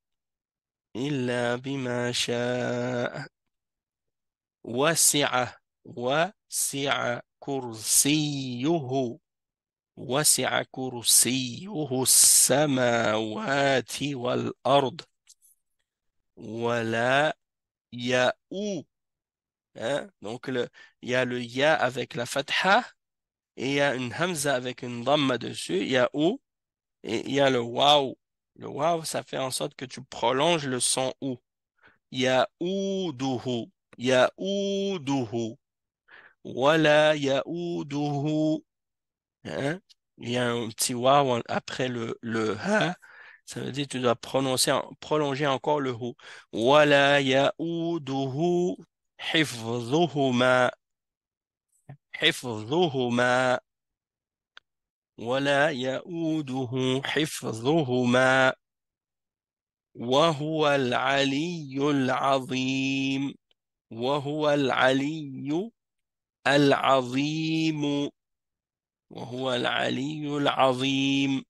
إلا بما شاء وسع كرسيه وسع كرسيه السماوات والأرض ولا يؤوس. Hein? Donc, il y a le ya avec la fatha et il y a une hamza avec une dhamma dessus, il y a ou, et il y a le waw. Le waw, ça fait en sorte que tu prolonges le son ou. يؤوده يؤوده ولا يؤوده. Hein? Il y a un petit waw après le ha. Ça veut dire que tu dois prolonger encore le hu. ولا يؤوده حفظهما حفظهما ولا يؤوده حفظهما وهو العلي العظيم. وهو العلي العظيم. وهو العلي العظيم.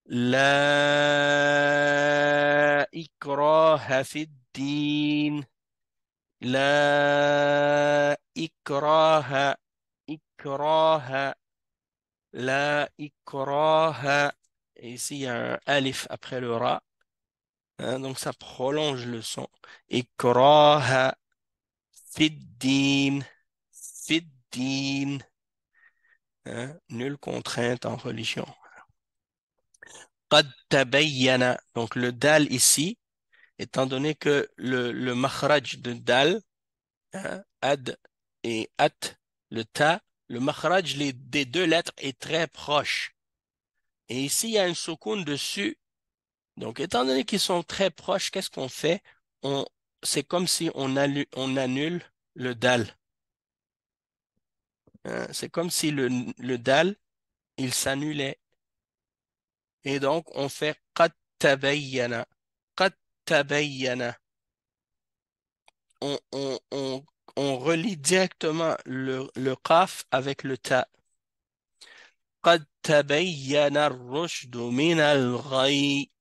لا إكراه في الدين. لا إكراه. إكراه. لا إكراه. Et ici, il y a un alif après le ra. Hein, donc, ça prolonge le son. إكراه في الدين. في الدين. Hein, nulle contrainte en religion. قد تبين. Donc le dal ici, étant donné que le makhraj de dal, hein, ad et at, le ta, le makhraj des deux lettres est très proche. Et ici, il y a une soukoun dessus. Donc, étant donné qu'ils sont très proches, qu'est-ce qu'on fait? On, c'est comme si on annule le dal. Hein, c'est comme si le dal, il s'annulait. Et donc, on fait قد تبين. قد تبين. On relie directement le qaf avec le ta. قد تبين الرشد من الغي.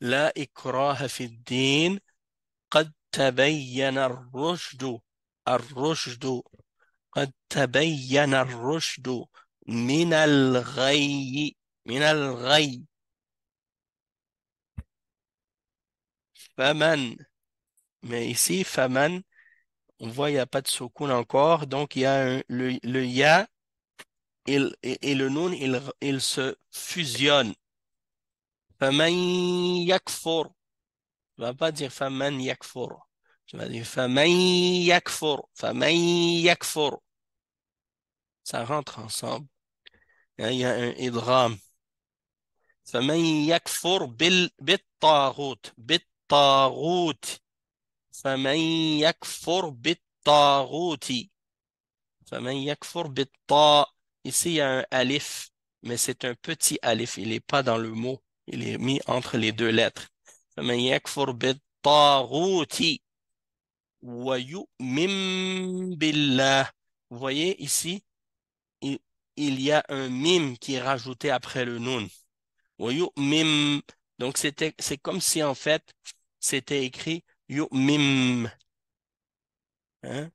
لا إكراه في الدين. قد تبين الرشد الرشد قد تبين الرشد من الغي من الغي فمن mais ici فمن on voit il n'y a pas de soukoun encore donc il y a le ya et le noun il se fusionnent فمن يكفر tu vas pas dire فمن يكفر tu vas dire فمن يكفر فمن يكفر ça rentre ensemble. Hein, il y a un idgham. فمن يكفر بالطاغوت بالطاغوت فمن يكفر بالطاغوت فمن يكفر بالطاغوت. Ici, il y a un alif, mais c'est un petit alif. Il n'est pas dans le mot. Il est mis entre les deux lettres. فمن يكفر بالطاغوت ويؤمن بالله. Vous voyez ici, il, il y a un mime qui est rajouté après le nun. ويؤمن. Donc c'est comme si en fait c'était écrit يؤمن. Hein?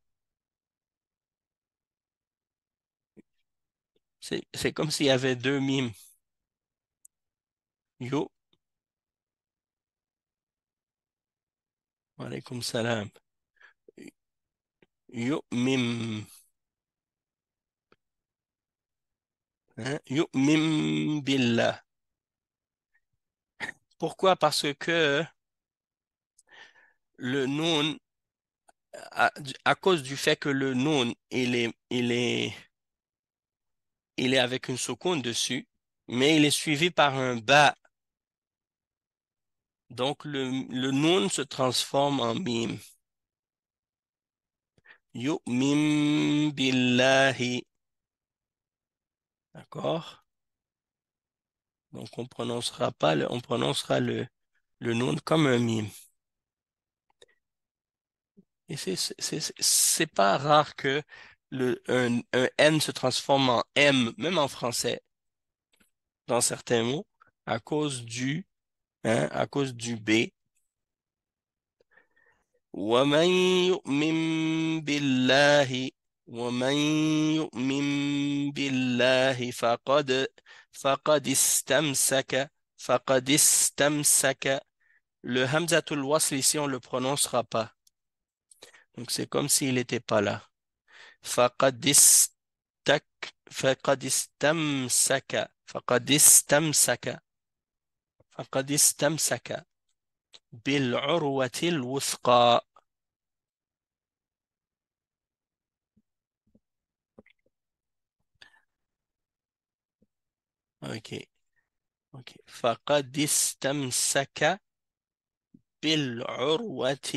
C'est comme s'il y avait deux mimes. Yo, alaykoum salam. يؤمن. Hein? يؤمن بالله. Pourquoi? Parce que le nun, à cause du fait que le nun, il est avec une soukoun dessus, mais il est suivi par un ba. Donc le nun se transforme en mime. Yu'min billahi. D'accord? Donc on prononcera le nun comme un mime. Et c'est pas rare que un N se transforme en M, même en français, dans certains mots, à cause du B. ومن يؤمن بالله ومن يؤمن بالله فقد استمسك. Le hamzatul wasl ici on le prononcera pas. Donc c'est comme s'il n'était pas là. فقد استك فقد استمسك فقد استمسك فقد استمسك بالعروة الوثقى. Ok, ok. فقد استمسك بالعروة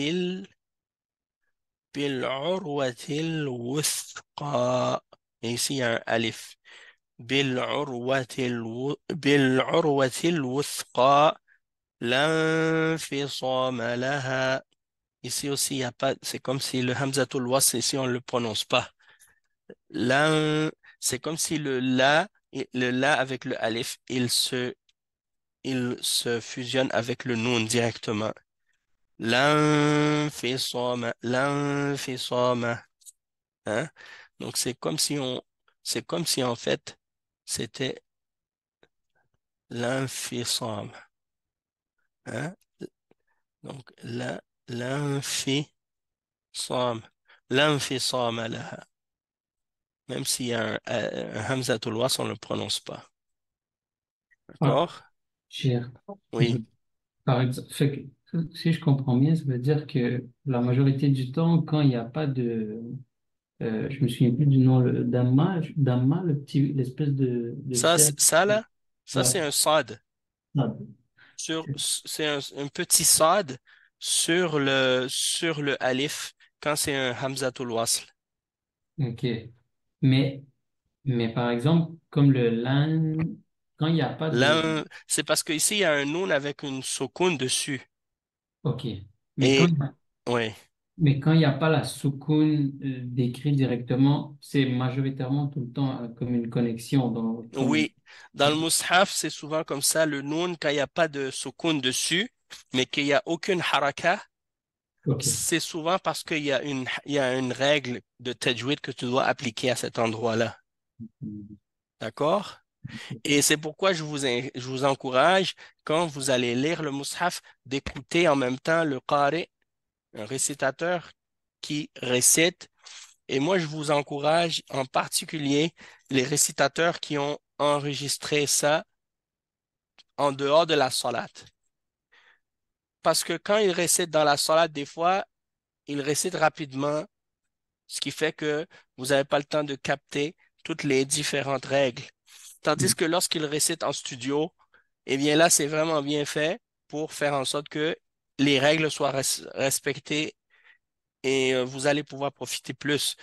بالعروة الوثقى. Et ici, il y a un alif. بالعروة الوثقى لا انفصام لها. Ici aussi, il y a pas, c'est comme si le hamzatul wasl, ici, on ne le prononce pas. Là, c'est comme si le la avec le alif, il se fusionne avec le nun directement. L'infisama. Hein? Donc c'est comme si en fait, c'était l'infisam. Hein? Donc, l'infisam. L'infisam laha. Même s'il y a un hamzatul wasl, on ne le prononce pas. Ah, D'accord? cher. Oui. Par exemple, si je comprends bien, ça veut dire que la majorité du temps, quand il n'y a pas de, je me souviens plus du nom, le damma, l'espèce de cercle. Ça là, ça Ouais. c'est un sad. Ah, C'est un petit sad sur le alif quand c'est un hamzatul wasl. ok. Mais, mais par exemple, comme le lan, quand il n'y a pas de, C'est parce qu'ici il y a un noun avec une soukoun dessus. ok. Mais Et oui, quand il n'y a pas la soukoun décrite directement, c'est majoritairement tout le temps comme une connexion comme, oui, dans le mushaf, c'est souvent comme ça, le noun quand il n'y a pas de soukoun dessus, mais qu'il n'y a aucune haraka. Ok. C'est souvent parce il y a une règle de tajwid que tu dois appliquer à cet endroit-là. D'accord? Et c'est pourquoi je vous encourage, quand vous allez lire le mushaf, d'écouter en même temps le qari, un récitateur qui récite. Et moi, je vous encourage en particulier les récitateurs qui ont enregistré ça en dehors de la salate. Parce que quand ils récitent dans la salate, des fois, ils récitent rapidement, ce qui fait que vous n'avez pas le temps de capter toutes les différentes règles. Tandis que lorsqu'ils récitent en studio, eh bien là, c'est vraiment bien fait pour faire en sorte que les règles soient respectées et vous allez pouvoir profiter plus.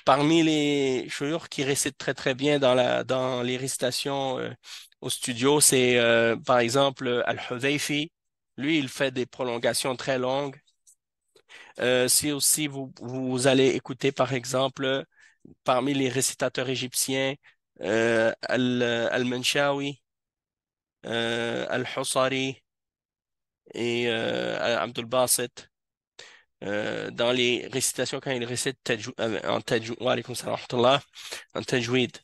Parmi les chouïrs qui récitent très très bien dans les récitations au studio, c'est par exemple Al-Hudhayfi. Lui, il fait des prolongations très longues. Si aussi vous allez écouter par exemple parmi les récitateurs égyptiens Al-Manshawi, Al-Husari et Abdul Basit. Dans les récitations, quand il récite en tajwid, wa alaykoum salam wa rahmatullah, en tajwid,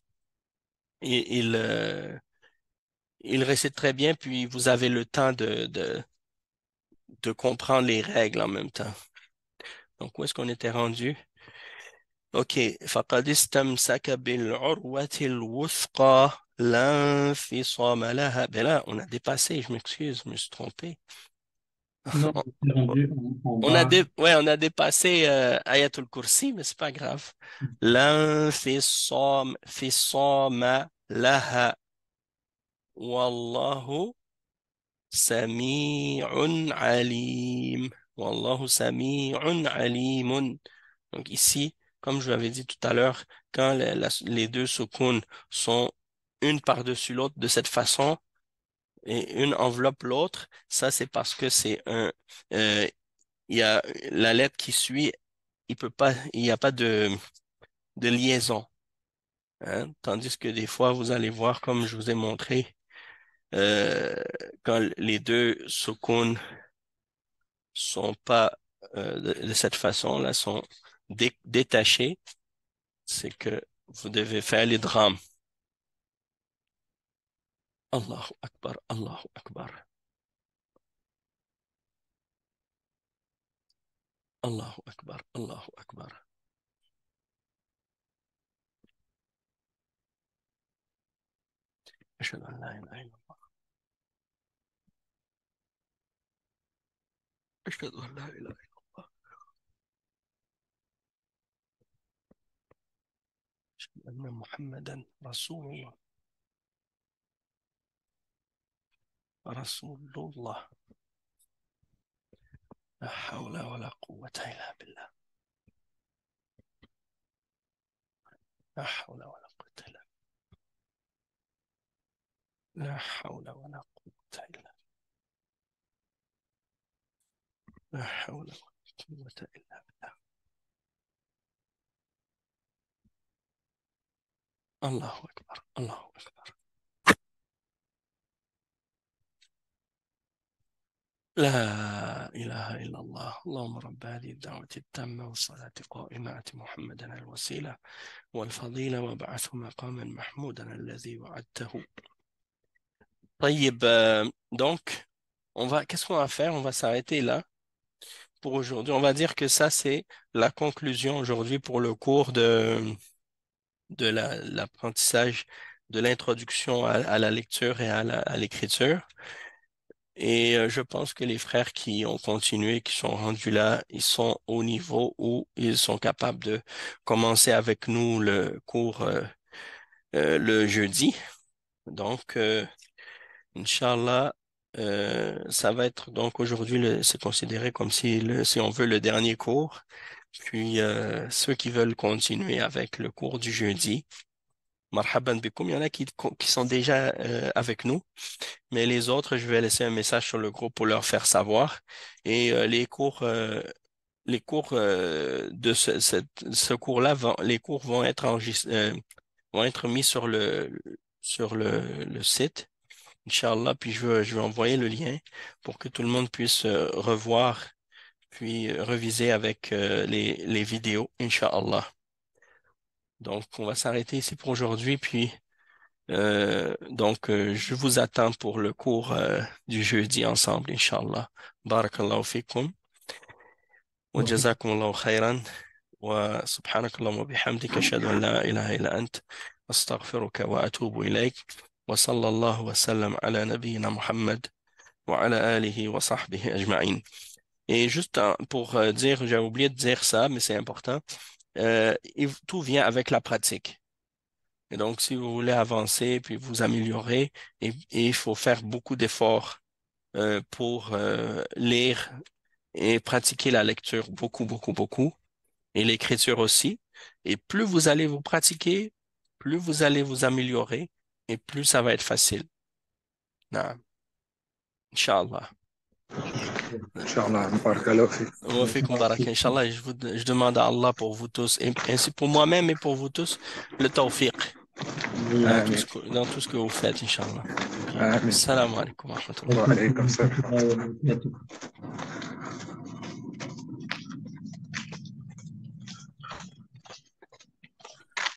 il, il, euh, il récite très bien, puis vous avez le temps de comprendre les règles en même temps. Donc, où est-ce qu'on était rendu? OK. فقد استمسك بالعروة الوثقى لا انفصام لها. Ben là, on a dépassé, je m'excuse, je me suis trompé. Non, c'est rendu en bas. Ouais, on a dépassé Ayatul Kursi, mais c'est pas grave. L'infisam, fisama laha. Wallahu sami'un alim. Wallahu sami'un alimun. Donc ici, comme je l'avais dit tout à l'heure, quand les deux soukoun sont une par-dessus l'autre de cette façon et une enveloppe l'autre, ça c'est parce que euh, il y a la lettre qui suit, il n'y a pas de liaison, hein. Tandis que des fois, vous allez voir, comme je vous ai montré, euh, quand les deux soukoun sont pas de cette façon-là, sont détachés, c'est que vous devez faire les drames. Allahu Akbar, Allahu Akbar, Allahu Akbar, Allahu Akbar. أشهد أن لا إله إلا الله أشهد أن لا إله إلا الله أشهد أن محمدا رسول الله رسول الله لا حول ولا قوة إلا بالله لا حول ولا قوة إلا لا حول ولا قوة إلا لا حول ولا قوة إلا بالله الله أكبر الله أكبر لا إله إلا الله اللهم رب هذه الدعوة التامة والصلاة القائمة آت محمدا الوسيلة والفضيلة وابعثه مقاما محمودا الذي وعدته. طيب, donc, qu'est-ce qu'on va faire? On va s'arrêter là pour aujourd'hui. On va dire que ça, c'est la conclusion aujourd'hui pour le cours de l'apprentissage de l'introduction à la lecture et à l'écriture. Et je pense que les frères qui ont continué, qui sont rendus là, ils sont au niveau où ils sont capables de commencer avec nous le cours le jeudi. Donc, Inch'Allah, ça va être donc aujourd'hui, c'est considéré comme si on veut, le dernier cours. Puis ceux qui veulent continuer avec le cours du jeudi, marhaban bikoum, il y en a qui sont déjà avec nous, mais les autres, je vais laisser un message sur le groupe pour leur faire savoir. Et les cours de ce cours-là, les cours vont être vont être mis sur le site. Inch'Allah, puis je vais envoyer le lien pour que tout le monde puisse revoir puis reviser avec les vidéos, Inch'Allah. Donc, on va s'arrêter ici pour aujourd'hui, puis je vous attends pour le cours du jeudi ensemble, Inch'Allah. Barakallahu fikum, wa Ok. jazakumullahu khairan, wa subhanakallahu wa bihamdika, ashhadu an la ilaha illa ant, astaghfiruka wa atubu ilayk, wa sallallahu wa sallam ala nabiyyina Muhammad, wa ala alihi wa sahbihi ajma'in. Et juste pour dire, j'ai oublié de dire ça, mais c'est important, tout vient avec la pratique. Et donc, si vous voulez avancer puis vous améliorer, et il faut faire beaucoup d'efforts pour lire et pratiquer la lecture beaucoup, beaucoup, beaucoup, et l'écriture aussi. Et plus vous allez vous pratiquer, plus vous allez vous améliorer, et plus ça va être facile. Naam. Inch'Allah. Inch'Allah, barakallahu fik. Wa fikum baraka. Inch'Allah, je demande à Allah pour vous tous, et ainsi pour moi-même et pour vous tous, le tawfiq Amin. dans tout ce que vous faites, Inch'Allah. Ok. Amin. Salam alaikum wa rahmatullah. Wa alaykum salam. Ouais, ouais, ouais.